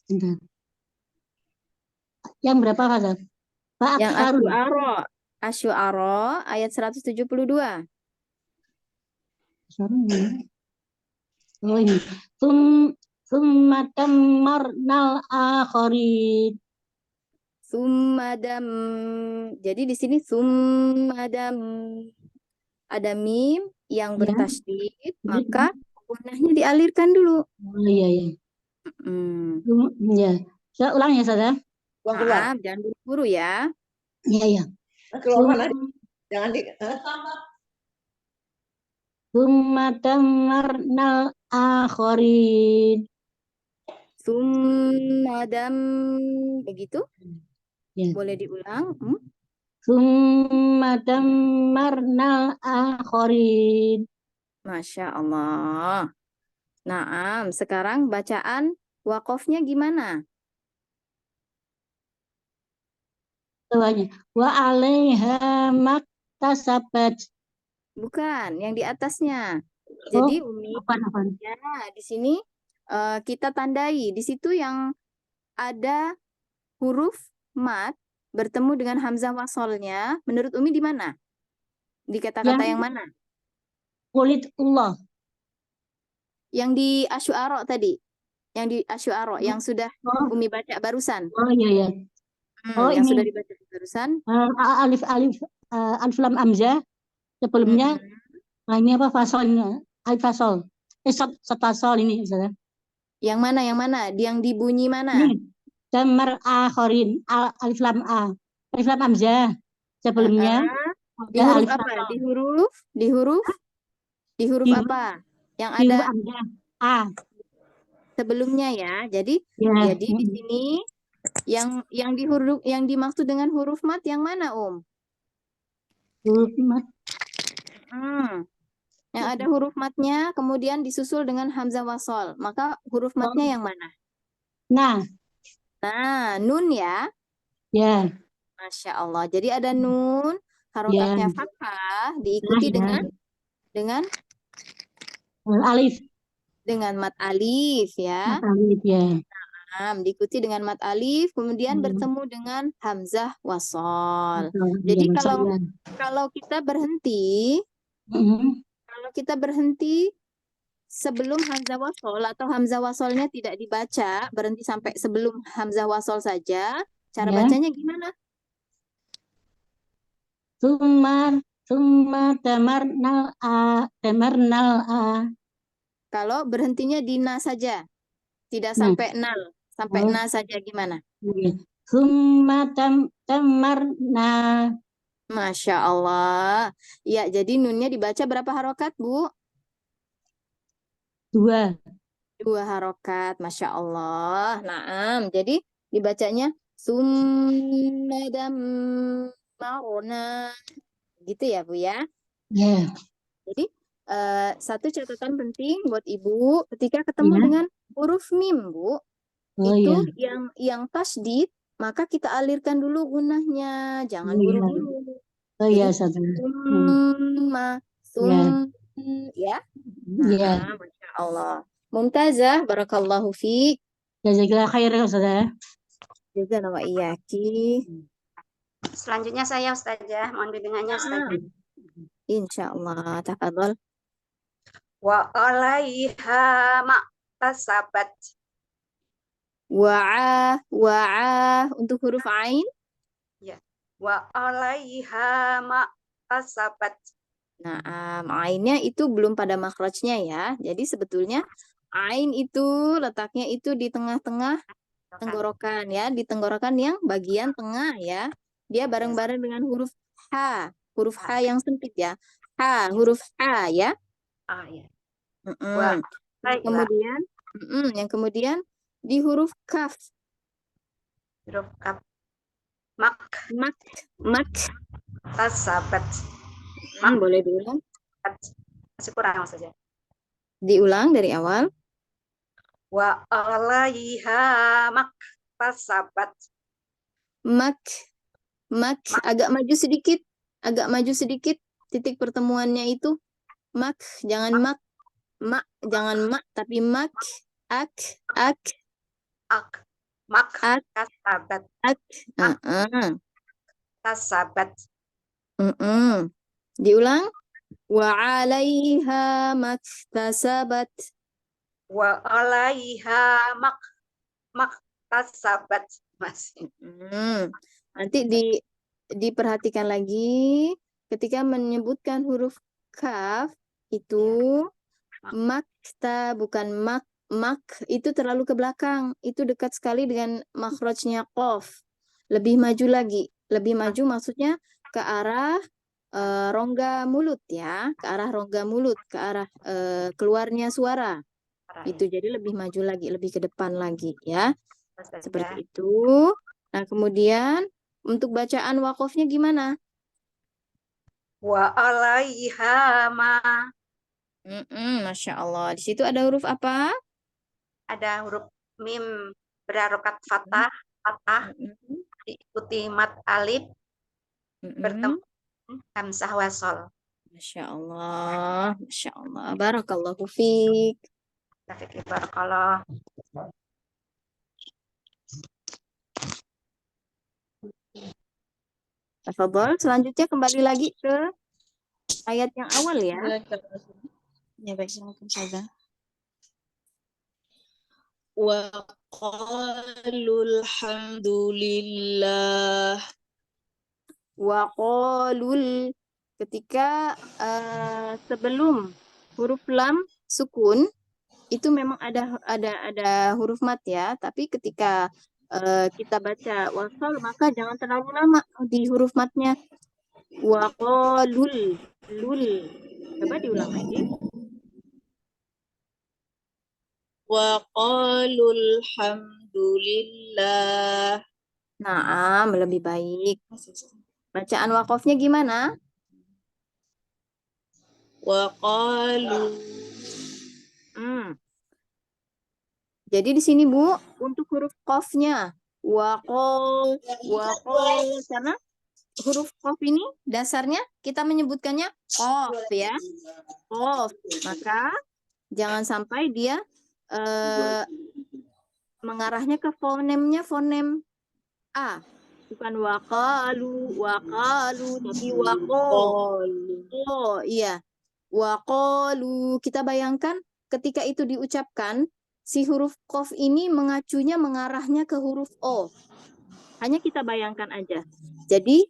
Bentar. Yang berapa kata? Yang Asy'ara ayat 172. Oh ini. Summa dammarnal akharin. Summadam. Jadi di sini summadam. Ada mim yang bertasydid, maka gunahnya dialirkan dulu. Oh iya. Ya. Saya ulang ya, Sada. Maaf, jangan buru-buru ya. Iya. Keluar mana? Jangan di Summa dammarnal akharin. Summadam. Begitu? Ya. Boleh diulang? Summa dammarnal akharin. Masya Allah. Naam, sekarang bacaan waqafnya gimana? bawahnya. Wa 'alaiha maktasabat. Bukan, yang di atasnya. Oh, Jadi Umi, apaan? ya di sini kita tandai di situ yang ada huruf mat bertemu dengan hamzah wasolnya. Menurut Umi di mana? Di kata-kata yang mana? Kulit Allah. Yang di Asy'ara tadi. Yang di Asy'ara yang sudah Oh, Umi baca barusan. iya. Oh, Yang sudah ini dibaca barusan. alif alif lam hamzah sebelumnya ini apa fasolnya? Alif fasol. Fasol ini Ustazah. Yang mana? Yang mana? Yang dibunyi mana? Ini damar akhirin alif lam alif lam hamzah sebelumnya Di ada huruf alif apa? fasol. Di huruf Di apa? Yang di ada huruf hamzah a. sebelumnya ya. Jadi Ya. di sini yang dimaksud dengan huruf mat yang mana, Huruf mat. Yang ada huruf matnya kemudian disusul dengan hamzah wasol. Maka huruf matnya yang mana? Nah, Nah, nun ya. ya. Masya Allah. Jadi ada nun, harokatnya Ya. fathah, diikuti Nah, dengan alif. dengan mat alif ya. Alif ya. Diikuti dengan mat alif, kemudian bertemu dengan hamzah wasol. Jadi kalau kita berhenti, sebelum hamzah wasol atau hamzah wasolnya tidak dibaca, berhenti sampai sebelum hamzah wasol saja, cara bacanya gimana? Summa tamarnal a. Kalau berhentinya di na saja, tidak sampai nal, sampai na saja gimana? Summa tamarna. Masya Allah. Ya, jadi nunnya dibaca berapa harokat, Bu? 2. 2 harokat, Masya Allah. Naam, jadi dibacanya summadam marona. Gitu ya, Bu ya. Ya. Jadi satu catatan penting buat Ibu, ketika ketemu dengan huruf mim, Bu, itu yang tasdid, maka kita alirkan dulu gunahnya, jangan buru-buru. Oh iya, Jadi, ya. Nah, Masya Allah. Mumtazah, barakallahu fiik. Jazakallah khairan, Ustazah. Jazakallah wa iyaki. Selanjutnya saya Ustazah, mohon bimbingannya Ustazah. Insyaallah, tafadhol. Wa 'alaiha maktasabat. Wa'a untuk huruf ain. Ya. Wa 'alaiha maktasabat. Nah, ainnya itu belum pada makhrajnya ya. Jadi sebetulnya ain itu letaknya itu di tengah-tengah tenggorokan ya, di tenggorokan yang bagian tengah ya. Dia bareng-bareng dengan huruf H, huruf H yang sempit ya. H, huruf H ya. Ya. Yang kemudian di huruf kaf. Huruf kaf. Mak. Tasabat. Boleh diulang? Masih kurang saja. Diulang dari awal. Wa 'alaiha maktasabat. Mak. Agak maju sedikit. Titik pertemuannya itu mak, jangan mak. Jangan mak, tapi mak. Tasabat. Tasabat. Diulang. Wa 'alaiha maktasabat. Wa 'alaiha maktasabat. Masih. Nanti diperhatikan lagi ketika menyebutkan huruf kaf itu makta bukan mak itu terlalu ke belakang, itu dekat sekali dengan makhrajnya qaf. Lebih maju lagi, lebih maju maksudnya ke arah rongga mulut ya, ke arah rongga mulut, ke arah keluarnya suara. Itu jadi lebih maju lagi, lebih ke depan lagi ya. Seperti itu. Nah, kemudian untuk bacaan wakofnya gimana? Wa 'alaiha ma. Masya Allah. Di situ ada huruf apa? Ada huruf mim berharokat fathah. diikuti mat alif bertemu hamzah wasol. Masya Allah, Masya Allah. Barakallahu fiik. Barakallah. Tafadhol, selanjutnya kembali lagi ke ayat yang awal ya. Ya baik, silakan saja. Wa qalul hamdulillah. Wa qalul, ketika sebelum huruf lam sukun itu memang ada huruf mat ya, tapi ketika kita baca wasal maka jangan terlalu lama di huruf matnya. Wa qalul lul. Coba diulang lagi. Wa qalul hamdulillah. Naam, lebih baik. Bacaan wakofnya gimana? Wa qalu. Jadi di sini Bu, untuk huruf qafnya waqal, karena huruf qaf ini dasarnya kita menyebutkannya qaf ya. Qaf. Maka jangan sampai dia mengarahnya ke fonemnya fonem A. Bukan waqalu, tapi waqalu. Oh, iya. Waqalu. Kita bayangkan ketika itu diucapkan, si huruf qaf ini mengarahnya ke huruf O. Hanya kita bayangkan aja. Jadi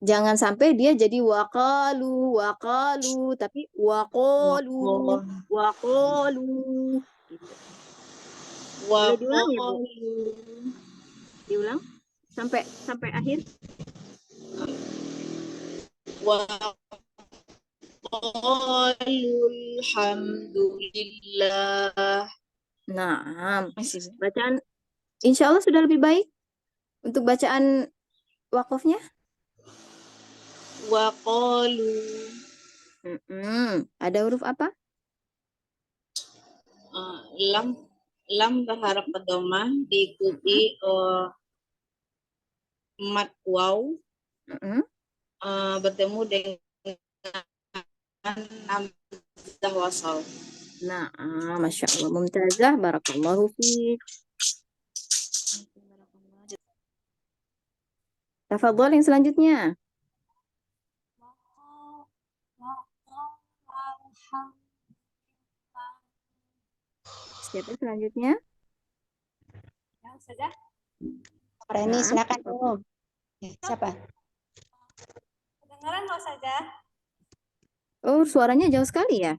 jangan sampai dia jadi waqalu, tapi waqalu. Gitu. Boleh diulang ya, Bu? Diulang sampai akhir. Waqalul hamdulillah. Nah, bacaan insya Allah sudah lebih baik untuk bacaan wakofnya. Waqalu. Ada huruf apa? Lam berharap pedomah diikuti mat waw bertemu dengan hamzah wasal. Nah, Masya Allah, mumtazah, barakallahu fiik. Tafadhol yang selanjutnya. Siapa selanjutnya? Yang saja. Reni, silakan. Siapa? Kedengaran nggak saja? Oh, suaranya jauh sekali ya?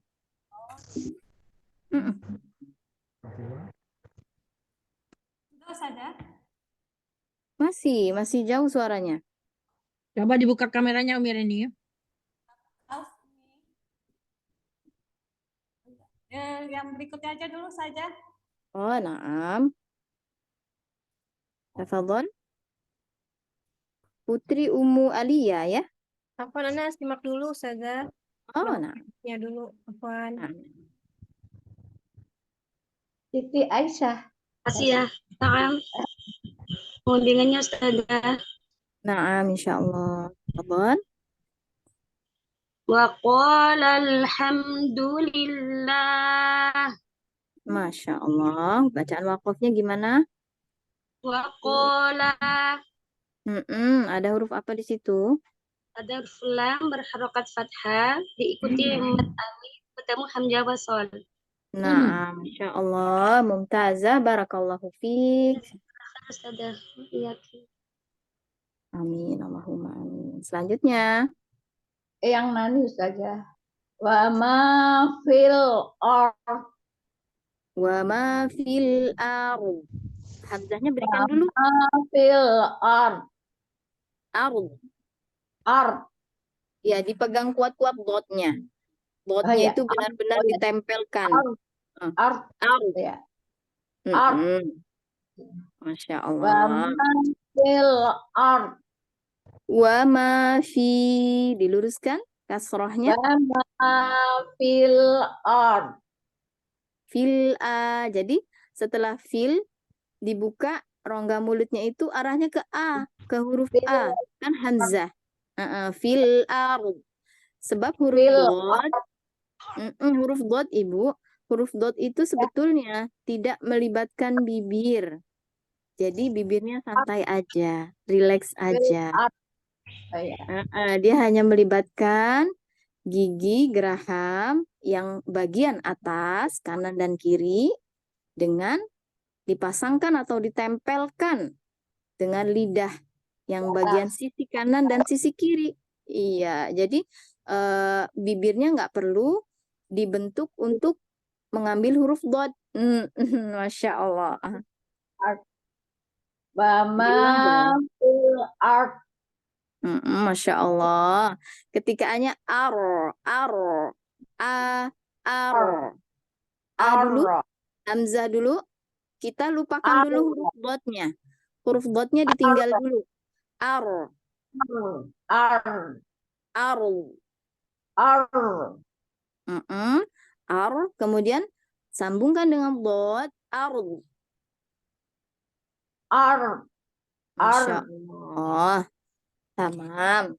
Sudah saja. Masih jauh suaranya. Coba dibuka kameranya Umi Reni. Yang berikutnya aja dulu saja. Oh, naam. Tafadhol. Putri Ummu Aliyah ya? Afwan, Ana simak dulu saja. Oh, nah. Ya dulu, Afwan. Siti Aisyah. Kasih ya. Takam. Pengundiannya Ustazah. Naam, insyaallah. Tafadhol. Wa qala alhamdulillah. Masya Allah. Bacaan wakofnya gimana? Wa qala. Ada huruf apa di situ? Ada huruf lam berharokat fathah diikuti mat alif bertemu hamzah wasol. Nah, Masya Allah. Mumtazah, barakallahu fiik. Ustazah, iya. Amin, Allahumma amin. Selanjutnya. Yang nani Ustazah. Wa ma fil ard. Wa ma fil ard. Hamzahnya berikan dulu. Wa ma fil ard. Ard. Ya, dipegang kuat-kuat dotnya. Dotnya itu benar-benar ditempelkan. Ard. Ya. Ard. Masya Wa Allah. ma fil ard. Wa ma fi, diluruskan kasrohnya. Wa ma fil ard. Fil a. Jadi setelah fil dibuka rongga mulutnya itu arahnya ke A, ke huruf A, kan hamzah. Fil ard. Sebab huruf dot, huruf dot Ibu, huruf dot itu sebetulnya tidak melibatkan bibir. Jadi bibirnya santai aja, relax aja. Dia hanya melibatkan gigi geraham yang bagian atas, kanan dan kiri dengan dipasangkan atau ditempelkan dengan lidah yang bagian sisi kanan dan sisi kiri. Iya, jadi bibirnya nggak perlu dibentuk untuk mengambil huruf dot. Masya Allah. Masya Allah. Ketikanya ar, a, dulu, hamzah dulu. Kita lupakan dulu huruf dotnya. Huruf dotnya ditinggal dulu. Ar, kemudian sambungkan dengan dot, Masya Allah. Tamam.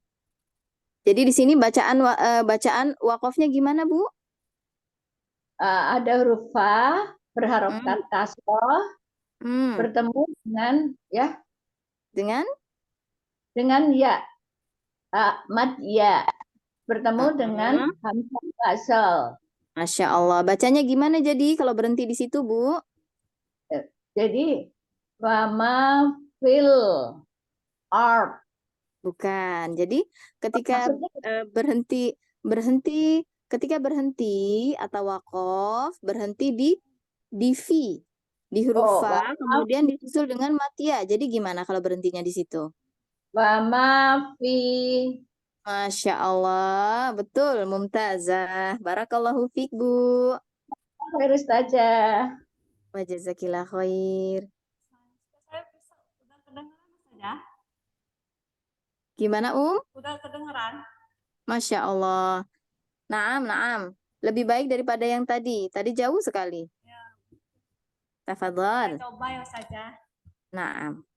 Jadi di sini bacaan wakofnya gimana, Bu? Ada huruf fa berharokat kasroh bertemu dengan dengan ya, mad ya bertemu dengan hamzah wasal. Masya Allah. Bacanya gimana jadi kalau berhenti di situ, Bu? Jadi wama fil art. Bukan. Jadi ketika berhenti ketika berhenti atau wakof berhenti di fi, di huruf fa, kemudian disusul dengan matia. Jadi gimana kalau berhentinya di situ? Wama fi. Masya Allah, betul, mumtazah. Barakallahu fiik, Bu. Khair Ustazah. Wa jazakillah khair. Udah kedengeran saja. Gimana, Udah kedengeran. Masya Allah. Naam. Lebih baik daripada yang tadi. Tadi jauh sekali. Ya. Tafadhal. Coba ya saja. Naam.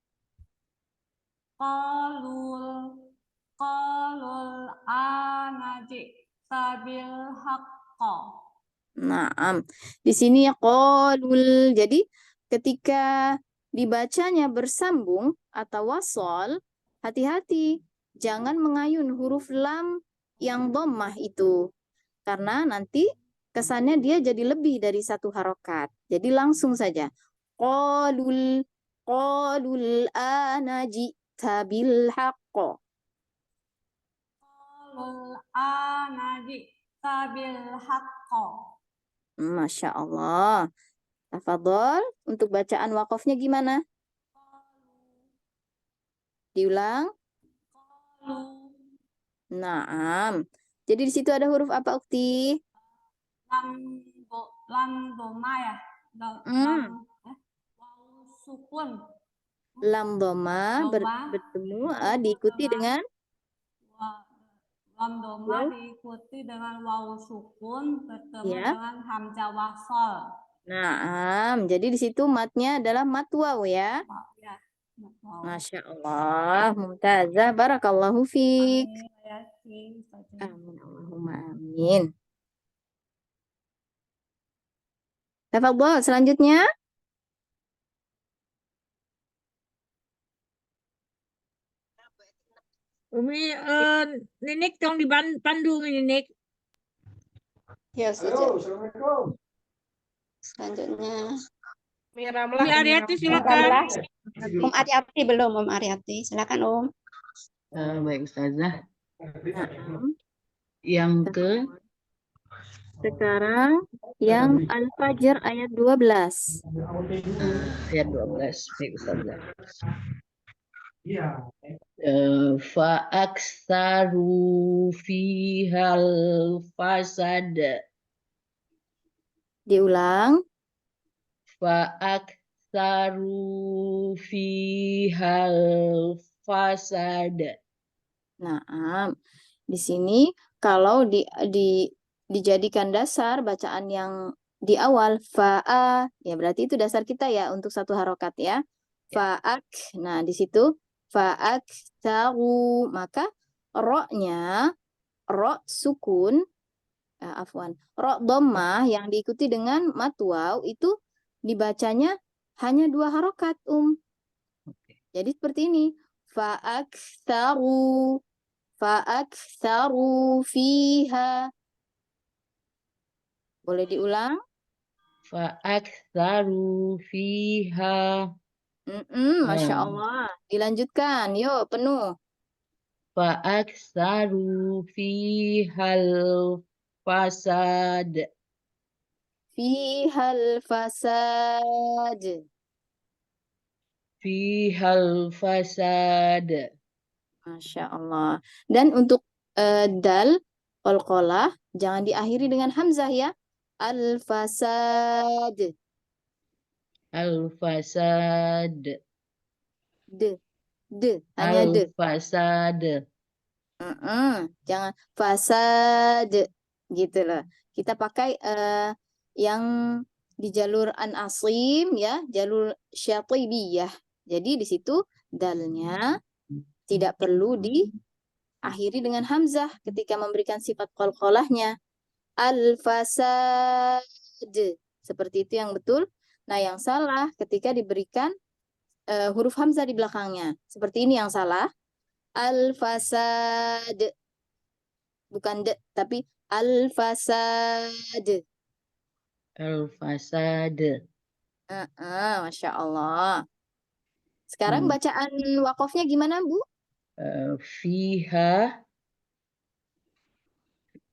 Qalul anaji sabil haqqo. Naam. Di sini ya qalul. Jadi ketika dibacanya bersambung atau wasol, hati-hati. Jangan mengayun huruf lam yang dhammah itu. Karena nanti kesannya dia jadi lebih dari satu harokat. Jadi langsung saja. Qalul anaji sabil haqqo. Qalul anaji sabil haqqo. Masya Allah. Tafadhol, untuk bacaan wakofnya gimana? Diulang. Naam. Jadi di situ ada huruf apa, Ukti? Lam doma ya. Waw sukun. Lam doma bertemu diikuti dengan lam doma diikuti dengan waw sukun bertemu dengan hamzah wasol. Naam. Jadi di situ matnya adalah mat waw ya. Masya Allah, mumtazah, barakallahu fiik. Amin, Allahumma amin. Tafadhol, selanjutnya. Umi, Ninik tolong dipandu, Ninik. Ya, Assalamualaikum. Selanjutnya. Umi Ariati silakan. Ariati belum, Ariati. Silakan, Baik, Ustazah. Yang ke sekarang yang Al-Fajr ayat 12. Ayat 12. Baik, Ustazah. Fa aksaru fihal fasad. Diulang. Fa aksaru fihal fasad. Nah, di sini kalau dijadikan dasar bacaan yang di awal fa'a, ya berarti itu dasar kita ya untuk satu harokat ya. Fa'ak. Nah, di situ fa'aktsaru, maka ro-nya ro sukun, afwan, ro dhammah yang diikuti dengan mat waw itu dibacanya hanya 2 harokat, Jadi seperti ini. Fa'aktsaru fiha. Boleh diulang? Fa'aktsaru fiha. Masya Allah. Dilanjutkan. Yuk, penuh. Fa'aktsaru fihal fasad. Fihal fasad. Fihal fasad. Masya Allah. Dan untuk dal, qalqalah, jangan diakhiri dengan hamzah ya. Al-fasad. Al-fasad. Hanya Al-fasad. Jangan fasad gitu loh. Kita pakai yang di jalur an-asim ya, jalur syatibiyah. Jadi di situ dalnya tidak perlu diakhiri dengan hamzah ketika memberikan sifat qalqalahnya. Al-fasad. Seperti itu yang betul. Nah, yang salah ketika diberikan huruf hamzah di belakangnya. Seperti ini yang salah. Al-fasad. Bukan de, tapi al-fasad. Al-fasad. Masya Allah. Sekarang bacaan wakofnya gimana, Bu? Fiha.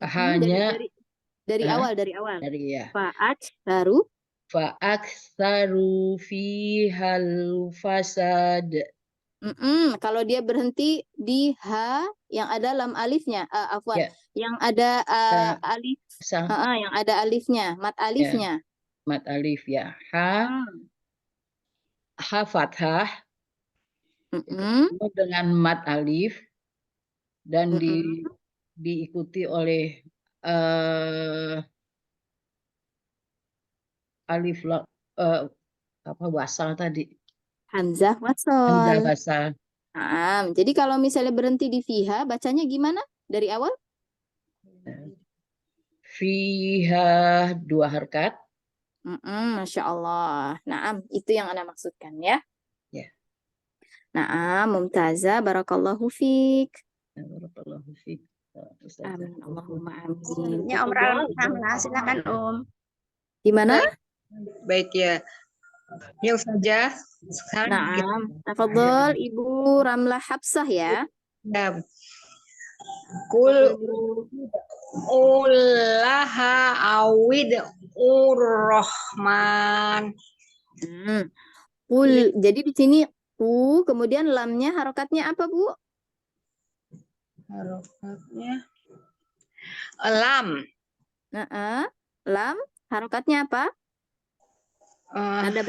Hanya dari awal. dari ya. Fa'aktsaru fihal fasad. Kalau dia berhenti di ha yang ada lam alifnya, afwan, Ya. yang ada alif, yang ada alifnya, mat alifnya. Mat alif ya. Ha fathah dengan mat alif dan diikuti oleh alif wasal tadi. Hamzah Hamzah wasal. wasal. Jadi kalau misalnya berhenti di fiha, bacanya gimana dari awal? Fiha 2 harkat. Masya Allah. Naam, itu yang Ana maksudkan ya. Ya. Naam, mumtazah, barakallahu fiik. Barakallahu fiik. Amin, Allahumma amin. Ya, Om Ramlah, silakan Om. Gimana? Baik ya. Ya Ustazah. Naam, tafadhol Ibu Ramlah Hafsah ya. Kul ulaha awid urrahman. Jadi di sini kemudian lamnya harokatnya apa, Bu? Harokatnya lam. Lam harokatnya apa? Tanda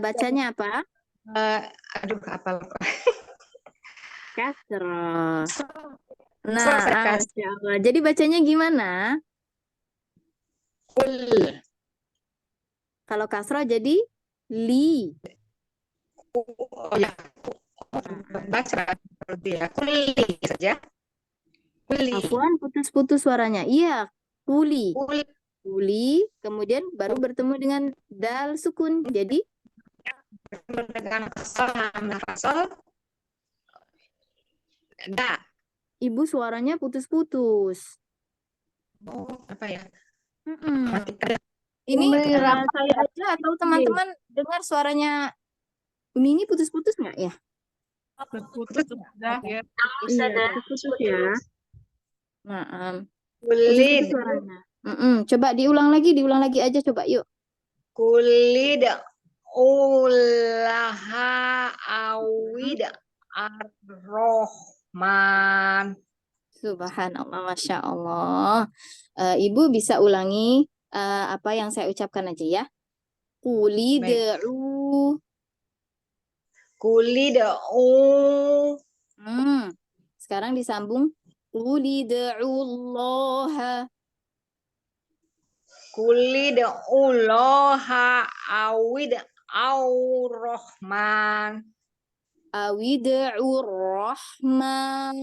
bacanya apa? Aduh, apa? Kasroh. Nah, Masya Allah. Jadi bacanya gimana? Kul. Kalau kasroh jadi li. Oh ya. Baca berarti ya. Kuli saja. Kuli. Afwan, putus-putus suaranya. Iya, kuli. Kuli, kemudian baru bertemu dengan dal sukun. Jadi dengan kasal da. Ibu suaranya putus-putus. Oh, apa ya? Ini saya aja atau teman-teman dengar suaranya Umi ini putus-putus nggak ya? Putus sudah ya. Iya, putus ya. Kulid. Suaranya. Coba diulang lagi aja coba yuk. Kulid ulaha awid ar-Rahman. Subhanallah, Masya Allah. Ibu bisa ulangi apa yang saya ucapkan aja ya. Kulid'u. Sekarang disambung. Kulid'ullaha. Kulid'ullaha awid Ar-Rahman. Awid'ur Rahman.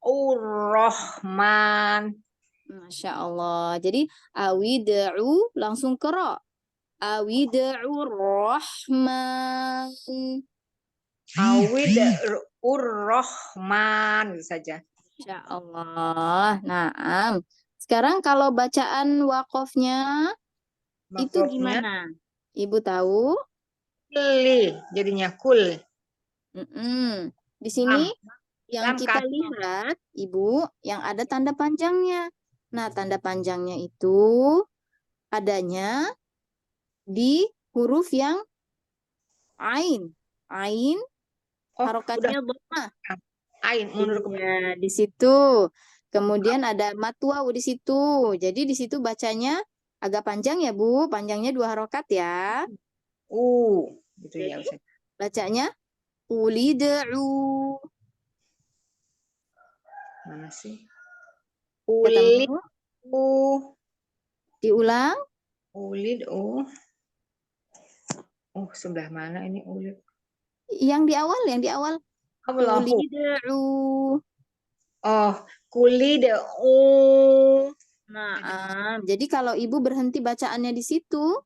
Ar-Rahman. Masya Allah. Jadi awid'u langsung qira. Awid'ur Rahman. Ar-Rahman gitu saja. Masya Allah. Naam. Sekarang kalau bacaan wakofnya itu Makrofnya gimana? Ibu tahu? kuli, jadinya kul. Di sini yang lam kita kasroh. lihat, Ibu, yang ada tanda panjangnya. Nah, tanda panjangnya itu adanya di huruf yang ain. Ain, Oh, harokatnya dhammah. Ain menurut Iya, di situ. Kemudian ada mat waw di situ. Jadi di situ bacanya agak panjang ya, Bu. Panjangnya 2 harokat ya. gitu ya Jadi Ustaz. bacanya ulid'u. Mana sih? Ketemu? Diulang. Ulid. Sebelah mana ini ulid? Yang di awal. Allahu. Ulid'u. Kulid. Nah, jadi kalau ibu berhenti bacaannya di situ,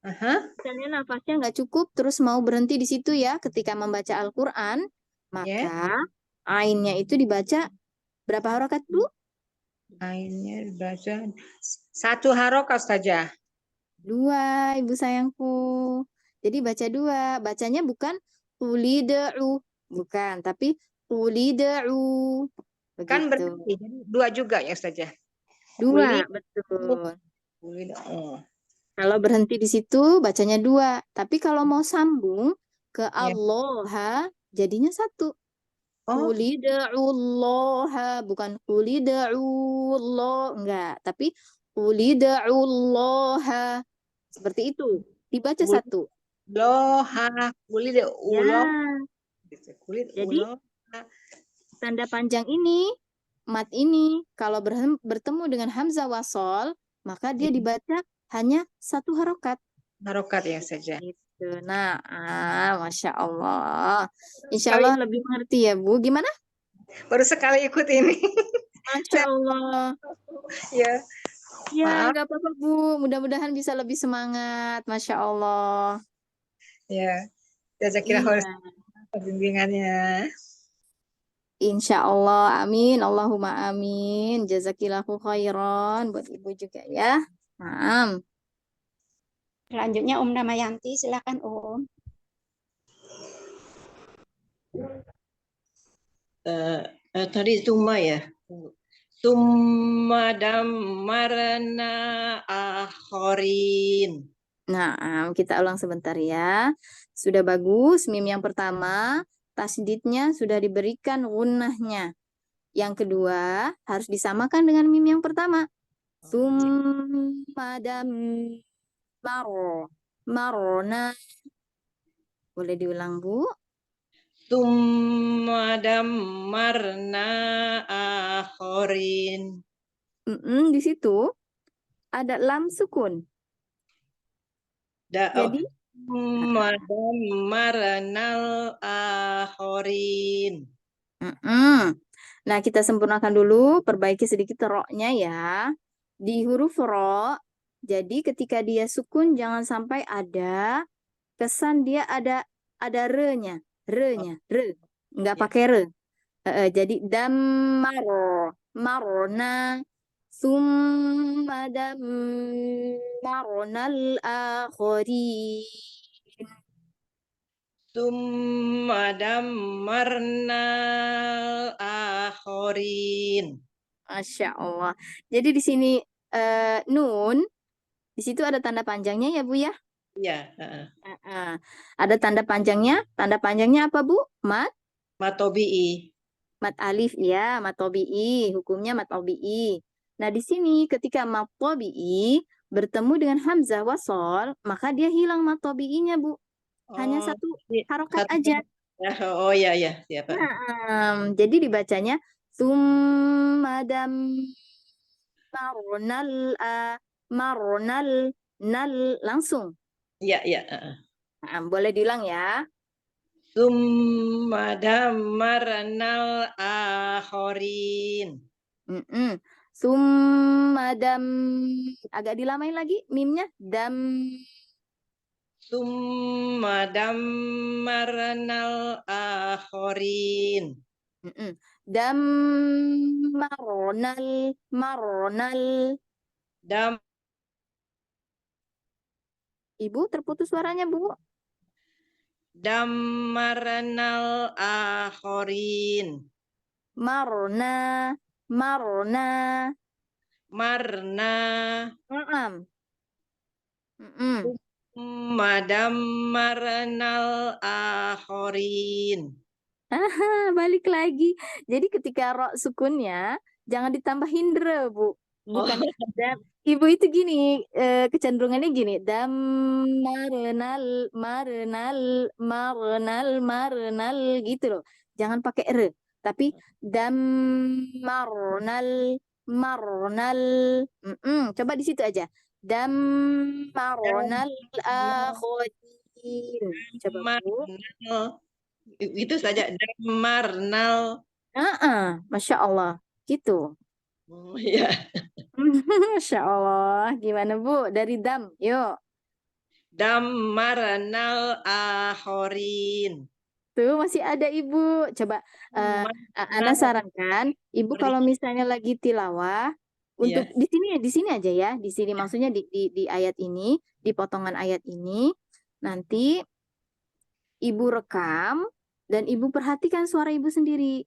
misalnya nafasnya nggak cukup, terus mau berhenti di situ ya, ketika membaca Al-Quran, maka ainnya itu dibaca berapa harokat, Bu? Ainnya dibaca 1 harokat saja. 2, ibu sayangku. Jadi baca 2. Bacanya bukan ulid'u, bukan, tapi ulid'u. Kan Begitu. berarti jadi 2 juga ya saja. 2, betul. Kulid. Kalau berhenti di situ bacanya 2. Tapi kalau mau sambung ke Allah, jadinya 1. Qulid'ullaha, bukan qulid'ullah, enggak. Tapi qulid'ullaha. Seperti itu. Dibaca 1. Loha. Kulid. Ya. Kulid. Jadi tanda panjang ini, mat ini, kalau bertemu dengan hamzah wasol, maka dia dibaca hanya 1 harokat. Harokat ya saja. Gitu. Nah, Masya Allah. Insya Allah lebih mengerti ya, Bu. Gimana? Baru sekali ikut ini. Masya Allah. Ya. Ya, nggak apa-apa, Bu. Mudah-mudahan bisa lebih semangat. Masya Allah. Ya. Jazakillah Iya. bimbingannya. Insya Allah. Amin. Allahumma amin. Jazakillahu khairan. Buat Ibu juga ya. Naam. Selanjutnya Damayanti, silakan Tadi summa ya. Summa dammarna akharin. Nah, kita ulang sebentar ya. Sudah bagus. Mim yang pertama, tasdidnya sudah diberikan gunnahnya. Yang kedua, harus disamakan dengan mim yang pertama. Summa marona. Boleh diulang, Bu? Summa dammarna akharin. Di situ ada lam sukun. Jadi summa dammarnal akharin. Nah, kita sempurnakan dulu, perbaiki sedikit roknya ya. Di huruf ro, jadi ketika dia sukun jangan sampai ada kesan dia ada re-nya, re. Enggak pakai re. Jadi marona, summa dammarnal akhirin. Summa dammarnal akhirin. Masya Allah. Jadi di sini nun, di situ ada tanda panjangnya ya, Bu ya? Iya. Ada tanda panjangnya. Tanda panjangnya apa, Bu? Matobi'i. Mat alif, ya. Matobi'i. Hukumnya matobi'i. Nah, di sini ketika matobi'i bertemu dengan hamzah wasol, maka dia hilang matobi'inya, Bu. Hanya 1 harokat aja. Oh ya, siapa? Jadi dibacanya summa dammarnal nal langsung. Iya, iya. Nah, boleh diulang ya. Summa dammarnal akhirin. Summa agak dilamain lagi mimnya Summa dammarnal akhirin. Maronal. Ibu terputus suaranya, Bu. Dammarnal akhirin. Marna. Marna. Dammarnal akhirin. Balik lagi. Jadi ketika ro sukunnya jangan ditambahin dre, Bu. Bukan Ibu itu gini, kecenderungannya gini, marenal gitu loh. Jangan pakai re, tapi maronal. Coba di situ aja. Maronal akhirin. Coba, Bu. Itu saja, Dammarnal. Masya Allah, gitu. Ya. Masya Allah, gimana Bu? Dari yuk. Dammarnal akhirin. Tuh masih ada Ibu. Coba Ana sarankan Ibu kalau misalnya lagi tilawah untuk di sini aja ya. Di sini maksudnya di ayat ini, di potongan ayat ini nanti Ibu rekam dan Ibu perhatikan suara Ibu sendiri.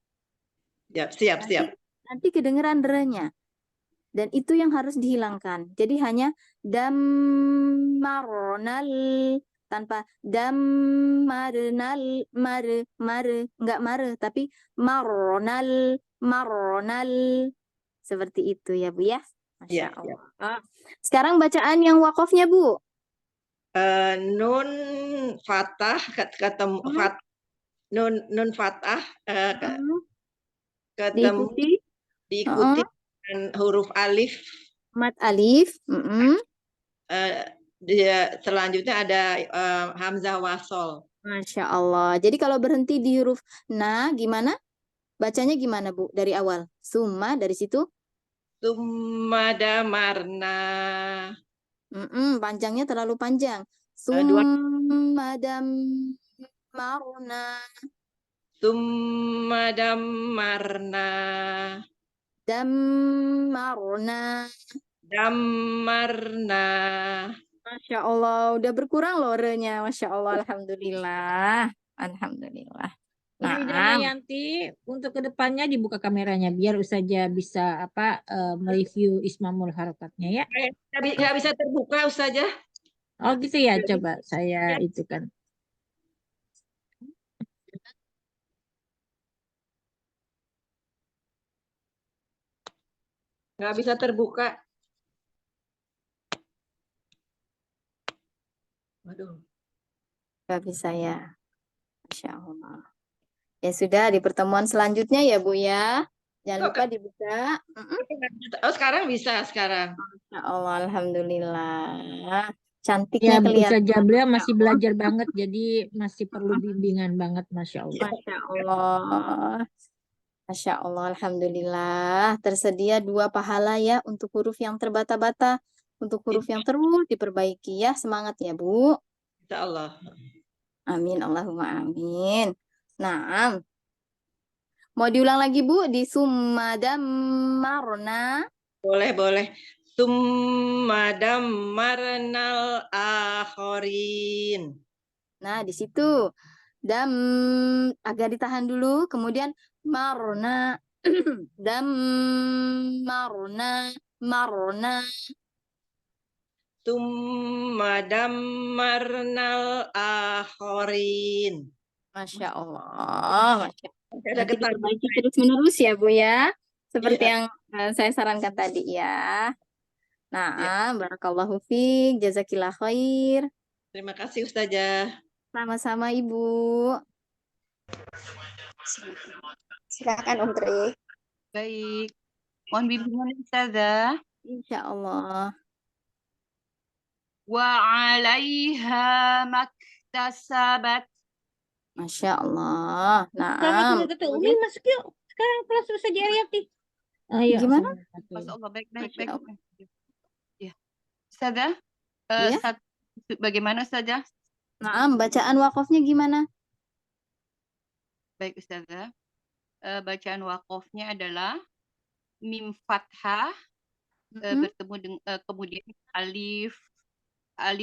Siap. Nanti kedengeran deranya. Dan itu yang harus dihilangkan. Jadi hanya maronal tanpa marenal enggak tapi maronal seperti itu ya Bu ya. Masya Allah. Sekarang bacaan yang wakofnya Bu. Nun fathah ketemu nun fathah ketemu diikuti dengan huruf alif. Mat alif. Dia selanjutnya ada hamzah wasol. Masya Allah. Jadi kalau berhenti di huruf gimana? Bacanya gimana Bu? Dari awal. Summa dari situ. Summa damarna. Panjangnya terlalu panjang. Summa dammarna. Summa dammarna. Dammarna. Masya Allah, udah berkurang loh re-nya. Masya Allah, alhamdulillah. Alhamdulillah. Bunda Damayanti, untuk kedepannya dibuka kameranya biar Ustazah bisa mereview Ismamul Harokatnya ya. Nggak bisa terbuka Ustazah. Oh gitu ya, coba saya itu kan. Nggak bisa terbuka. Waduh. Nggak bisa ya. Masya Allah. Ya sudah, di pertemuan selanjutnya ya Bu ya. Jangan lupa dibuka. Oh sekarang bisa sekarang. Masya Allah, alhamdulillah. Cantiknya Ya, kelihatan. Ustazah Beliau masih belajar banget, jadi masih perlu bimbingan banget, Masya Allah. Masya Allah. Masya Allah, alhamdulillah. Tersedia 2 pahala ya untuk huruf yang terbata-bata. Untuk huruf yang terus diperbaiki ya. Semangat ya Bu. Insya Allah. Amin, Allahumma amin. Nah, mau diulang lagi Bu di summa dammarna. Boleh. Summa dammarnal akhirin. Nah, di situ agak ditahan dulu, kemudian marna marna. Summa dammarnal akhirin. Masya Allah. Masya Allah. Ada diperbaiki terus-menerus ya Bu ya. Seperti yang saya sarankan tadi ya. Nah, barakallahu fiik, jazakillah khair. Terima kasih Ustazah. Sama-sama Ibu. Silakan Om Tri. Baik. Mohon bimbingan Ustazah. Insya Allah. وعليها ما اكتسبت. Masya Allah. Assalamualaikum Naam. warahmatullahi wabarakatuh. Umi masuk yuk. Sekarang kelas Ustazah Ariati. Ayo. Gimana? Masya Allah, baik. Masya Allah. Ya. Ustazah, Iya. bagaimana Ustazah? Naam, bacaan wakofnya gimana? Baik Ustazah. Bacaan wakofnya adalah mim fathah bertemu dengan kemudian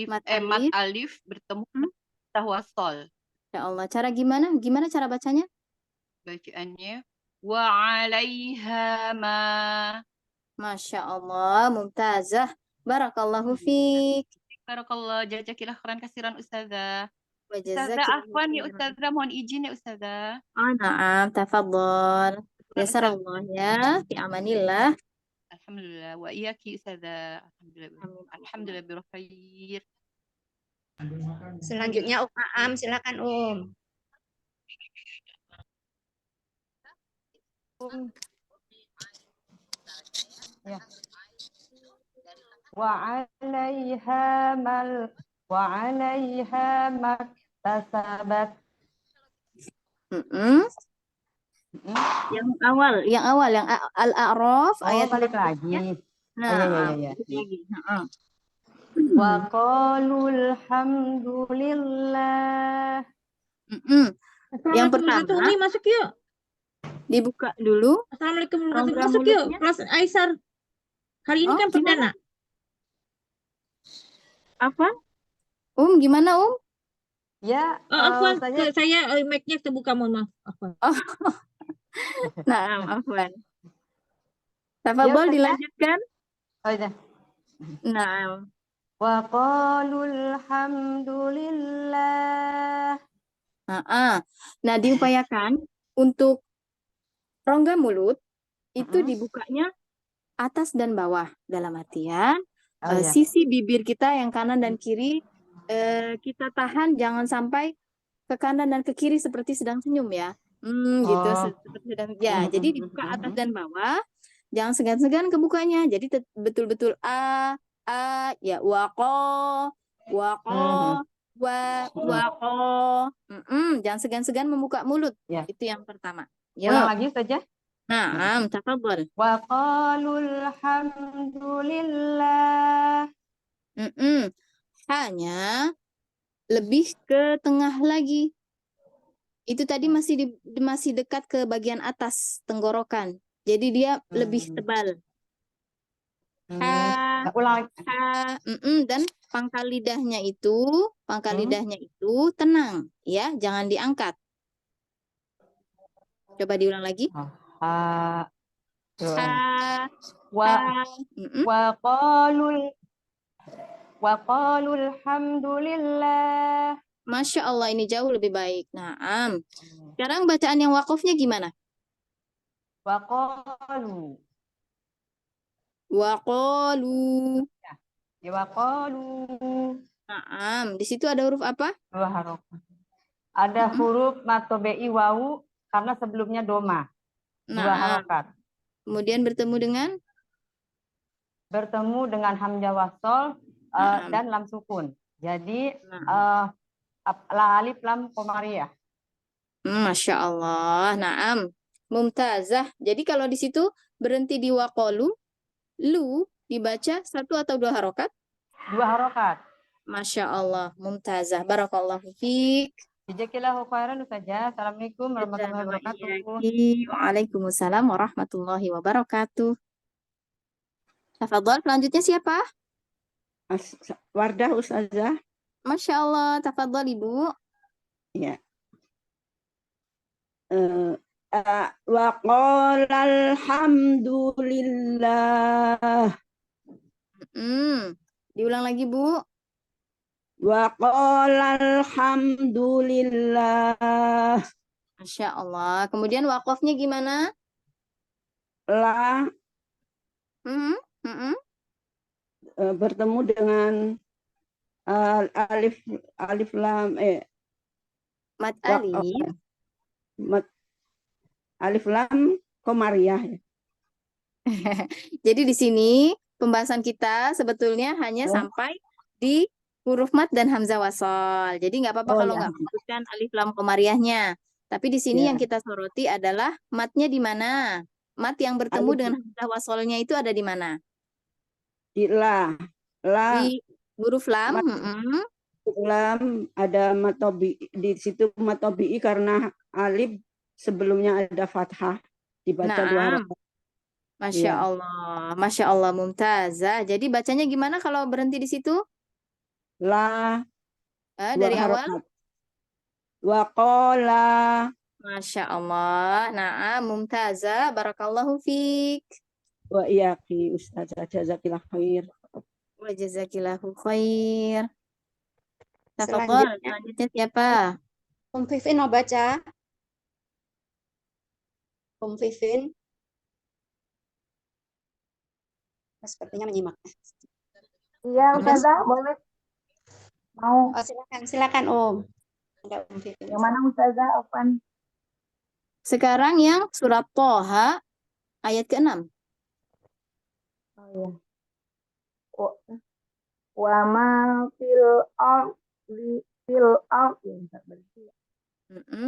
Mat mat alif. alif bertemu dengan fathah wasol. Ya Allah, cara gimana? Gimana cara bacanya? Bacaannya wa 'alaiha ma. Masya Allah, mumtazah. Barakallahu fiik. Barakallah, jazakillah khairan kasiran Ustazah. Wa Ustazah jazakillahu afwan ya khairan. Ustazah, mohon izin ya Ustazah. Naam, tafadhol. Ustazah. Yasarallah ya, fi amanillah. Alhamdulillah wa iyaki Ustazah. Alhamdulillah birkhair. Selanjutnya Aam, silakan Ya. Wa 'alaiha maktasabat. Yang awal, yang Al-A'raf ayat balik 6. lagi. Nah, iya. lagi. Wa qalul hamdulillah. Yang Assalamualaikum warahmatullahi wabarakatuh. pertama Umi masuk yuk. dibuka dulu. Assalamualaikum warahmatullahi Program wabarakatuh. Masuk yuk. mulutnya. Kelas Aisar. Hari ini kan perdana. Apa? Gimana Ya, Afwan, Ustazah. saya mic-nya terbuka, mohon maaf. Afwan. Nah, afwan. Tafadhol Ustazah. dilanjutkan. Oh iya. Nah, Wa qalul hamdulillah. Nah, diupayakan untuk rongga mulut itu dibukanya atas dan bawah, dalam artian sisi bibir kita yang kanan dan kiri kita tahan, jangan sampai ke kanan dan ke kiri seperti sedang senyum ya. Gitu seperti sedang ya. Jadi dibuka atas dan bawah, jangan segan-segan kebukanya. Jadi betul-betul ya waqo waqo. Jangan segan-segan membuka mulut. Ya. Itu yang pertama. Ulang lagi saja. Nah, tafadhol. Wa qalul hamdulillah. Hanya lebih ke tengah lagi. Itu tadi masih dekat ke bagian atas tenggorokan. Jadi dia lebih tebal. Ulang. Dan pangkal lidahnya itu tenang, ya, jangan diangkat. Coba diulang lagi. Wa qalul hamdulillah. Masya Allah, ini jauh lebih baik. Naam. Sekarang bacaan yang wakofnya gimana? Wa qalu. Waqalu. Ya wa qalu. Naam. Di situ ada huruf apa? 2 huruf. Ada huruf matobei wawu karena sebelumnya doma. 2 harokat. Kemudian bertemu dengan hamzah wasol dan lam sukun. Jadi la alif lam qamariyah. Masya Allah. Naam. Mumtazah. Jadi kalau di situ berhenti di waqalu, lu dibaca 1 atau 2 harokat? 2 harokat. Masya Allah. Mumtazah. Barakallahu fiik. Jazakillahu khairan Ustazah. Assalamualaikum warahmatullahi wabarakatuh. Waalaikumsalam warahmatullahi wabarakatuh. Tafadhol, selanjutnya siapa? Wardah Ustazah. Masya Allah. Tafadhol Ibu. Ya. Wa qala alhamdulillah. Diulang lagi Bu. Wa qala alhamdulillah. Masya Allah. Kemudian wakofnya gimana? La bertemu dengan alif lam mat alif. Alif lam qamariyah. Jadi di sini pembahasan kita sebetulnya hanya sampai di huruf mat dan hamzah wasol. Jadi nggak apa-apa Oh kalau ya. nggak menyebutkan alif lam komariahnya. Tapi di sini yang Ya. kita soroti adalah matnya di mana? Mat yang bertemu Alif dengan hamzah wasolnya itu ada di mana? di la. La Di huruf lam. mat lam ada matobi di situ matobi karena alif sebelumnya ada fathah dibaca dua Naam. harakat. Masya Iya. Allah. Masya Allah, Mumtazah. Jadi bacanya gimana kalau berhenti di situ? La dua Dari awal? harakat. Waqala. Masya Allah. Naam, Mumtazah. Barakallahu fiik. Wa iyaki Ustazah jazakillah khair. Wa jazakillahu khair. Tafadhol. Selanjutnya siapa? Vivin mau baca? Vivin. Sepertinya menyimak. Iya, Ustazah, boleh. Mau. Oh, silakan Ada Vivin. Yang mana Ustazah, Afwan? Sekarang yang surat Toha ayat ke-6. Oh iya. Wa ma fil ardi ya, berarti.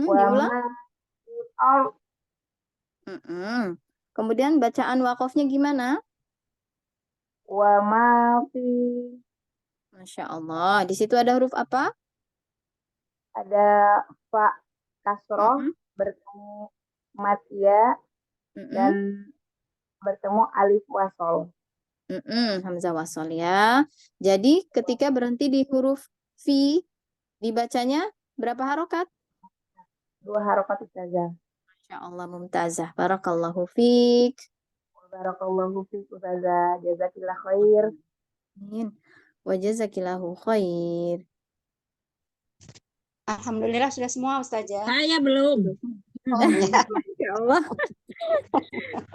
Wa Diulang. ma fil ardi. Kemudian bacaan wakofnya gimana? Wa ma fi. Masya Allah. Di situ ada huruf apa? Ada fa kasroh bertemu mat ya dan bertemu alif wasol. Hamzah wasol ya. Jadi ketika berhenti di huruf fi, dibacanya berapa harokat? 2 harokat Ustazah. Masya Allah, Mumtazah. Barakallahu fiik. Barakallahu fiik Ustazah. Jazakillah khair. Amin. Wa jazakillahu khair. Alhamdulillah sudah semua Ustazah. Saya belum. Ya Allah.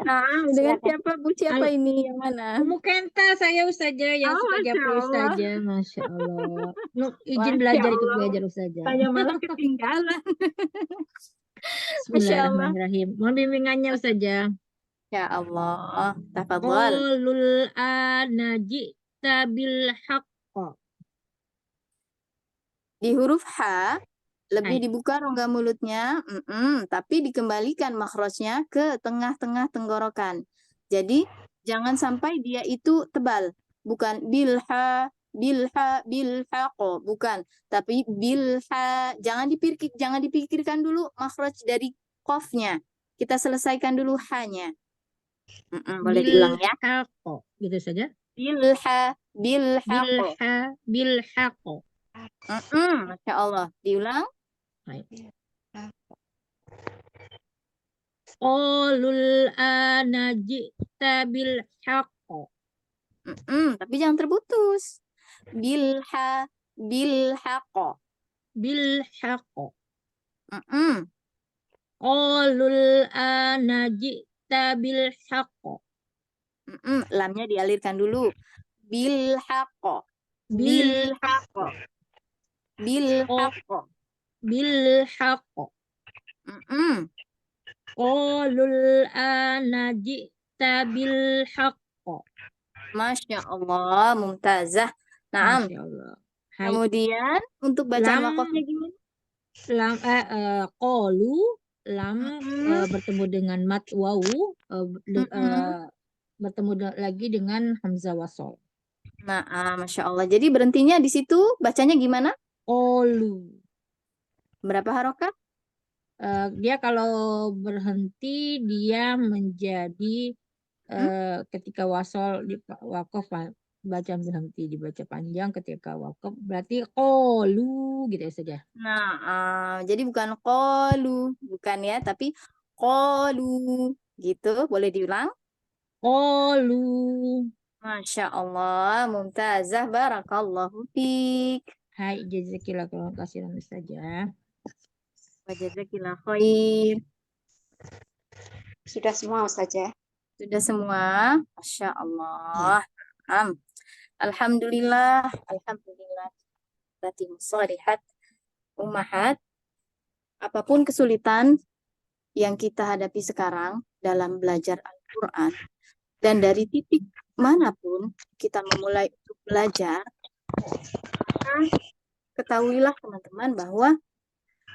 Nah, dengan siapa Bu? Siapa ini? Yang mana? Umu Kenta saya Ustazah yang suka japri Ustazah. Masya Allah. Izin belajar ikut belajar Ustazah. Saya malah ketinggalan. Bismillahirrahmanirrahim. Mohon bimbingannya Ustazah. Ya Allah. Tafadhol. Qulul anajita bil haqqa. Di huruf H lebih dibuka rongga mulutnya, tapi dikembalikan makhrajnya ke tengah-tengah tenggorokan. Jadi jangan sampai dia itu tebal, bukan bilha, bukan, tapi bilha. Jangan dipikirkan dulu makhraj dari qafnya. Kita selesaikan dulu h-nya. Boleh diulang ya. Bilhaqo, gitu saja. Bilha. Masya Allah. Diulang. Qulul anajita bil haqqo. Tapi jangan terputus. Bilhaqo. Qulul anajita bil haqqo. Lamnya dialirkan dulu. Bilhaqo. Qulul anajita bil haqqo. Masya Allah, Mumtazah. Naam. Kemudian untuk bacaan wakofnya gimana? Qalu lam bertemu dengan mat wawu bertemu lagi dengan hamzah wasol. Nah, Masya Allah. Jadi berhentinya di situ bacanya gimana? Qalu. Berapa harokat? Dia kalau berhenti dia menjadi ketika wasol di wakof baca berhenti, dibaca panjang, ketika wakof berarti qalu gitu saja. Nah, jadi bukan qalu, bukan ya, tapi qalu gitu. Boleh diulang? Qalu. Masya Allah, Mumtazah, barakallahu fiik. Hai, jazakillah khairan saja. Wa jazakillah khair. Sudah semua Ustazah. Sudah semua? Masya Allah. Alhamdulillah. Berarti shalihat, ummahat. Apapun kesulitan yang kita hadapi sekarang dalam belajar Al-Quran, dan dari titik manapun kita memulai untuk belajar, Maka ketahuilah teman-teman bahwa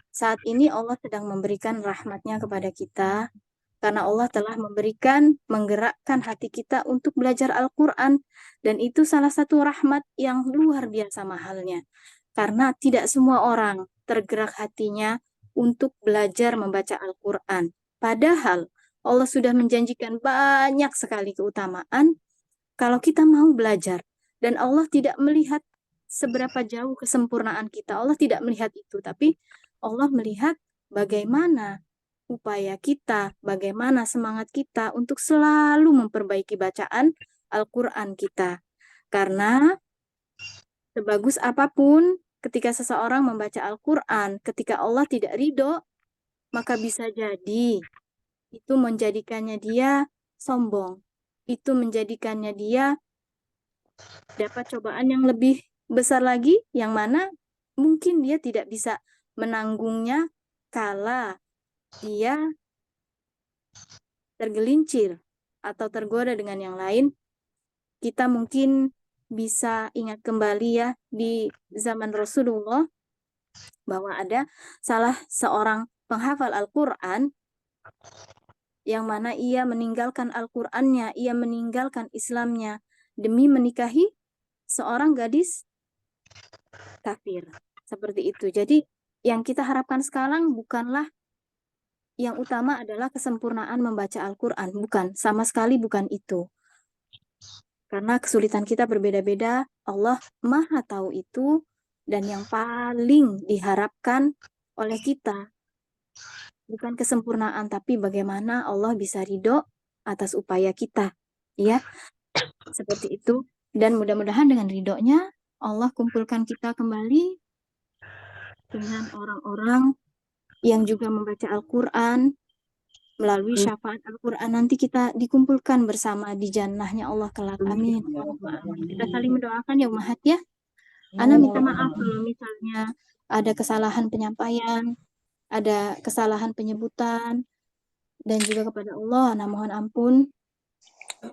saat ini Allah sedang memberikan rahmatnya kepada kita, karena Allah telah menggerakkan hati kita untuk belajar Al-Quran. Dan itu salah satu rahmat yang luar biasa mahalnya. Karena tidak semua orang tergerak hatinya untuk belajar membaca Al-Quran. Padahal Allah sudah menjanjikan banyak sekali keutamaan kalau kita mau belajar. Dan Allah tidak melihat seberapa jauh kesempurnaan kita. Allah tidak melihat itu. Tapi Allah melihat bagaimana upaya kita, bagaimana semangat kita untuk selalu memperbaiki bacaan Al-Quran kita. Karena sebagus apapun ketika seseorang membaca Al-Quran, ketika Allah tidak ridho, maka bisa jadi itu menjadikannya dia sombong. Itu menjadikannya dia dapat cobaan yang lebih besar lagi, yang mana mungkin dia tidak bisa menanggungnya kala dia tergelincir atau tergoda dengan yang lain. Kita mungkin bisa ingat kembali ya di zaman Rasulullah bahwa ada salah seorang penghafal Al-Quran yang mana ia meninggalkan Al-Qurannya, ia meninggalkan Islamnya demi menikahi seorang gadis kafir. Seperti itu. Jadi yang kita harapkan sekarang bukanlah yang utama adalah kesempurnaan membaca Al-Quran. Bukan, sama sekali bukan itu. Karena kesulitan kita berbeda-beda, Allah Maha tahu itu, dan yang paling diharapkan oleh kita bukan kesempurnaan, tapi bagaimana Allah bisa ridho atas upaya kita. Ya, seperti itu. Dan mudah-mudahan dengan ridhonya Allah kumpulkan kita kembali dengan orang-orang yang juga membaca Al-Quran. Melalui syafaat Al-Quran nanti kita dikumpulkan bersama di jannahnya Allah kelak. Amin. Kita saling mendoakan ya Ummahat ya. Ana minta maaf kalau misalnya ada kesalahan penyampaian, ada kesalahan penyebutan, dan juga kepada Allah Ana mohon ampun.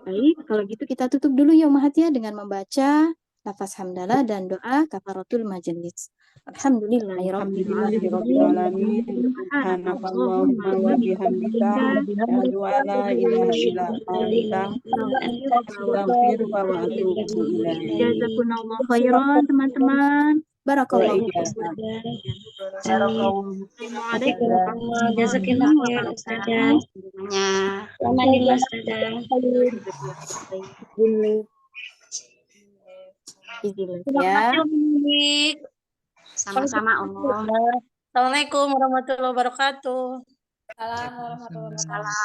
Baik, kalau gitu kita tutup dulu ya Ummahat ya dengan membaca lafaz hamdalah dan doa kafaratul majelis. Alhamdulillahirrabbilalamin. Subhanakallahumma wa bihamdika asyhadu an la ilaha illa anta astaghfiruka wa atubu ilaik. Jazakumullahu khairan teman-teman. Barakallahu Assalamualaikum. Jazakillah khair Ustazah. Alhamdulillah Ustazah. Ya. Sama-sama Om. Assalamualaikum warahmatullahi wabarakatuh. Salam warahmatullahi wabarakatuh.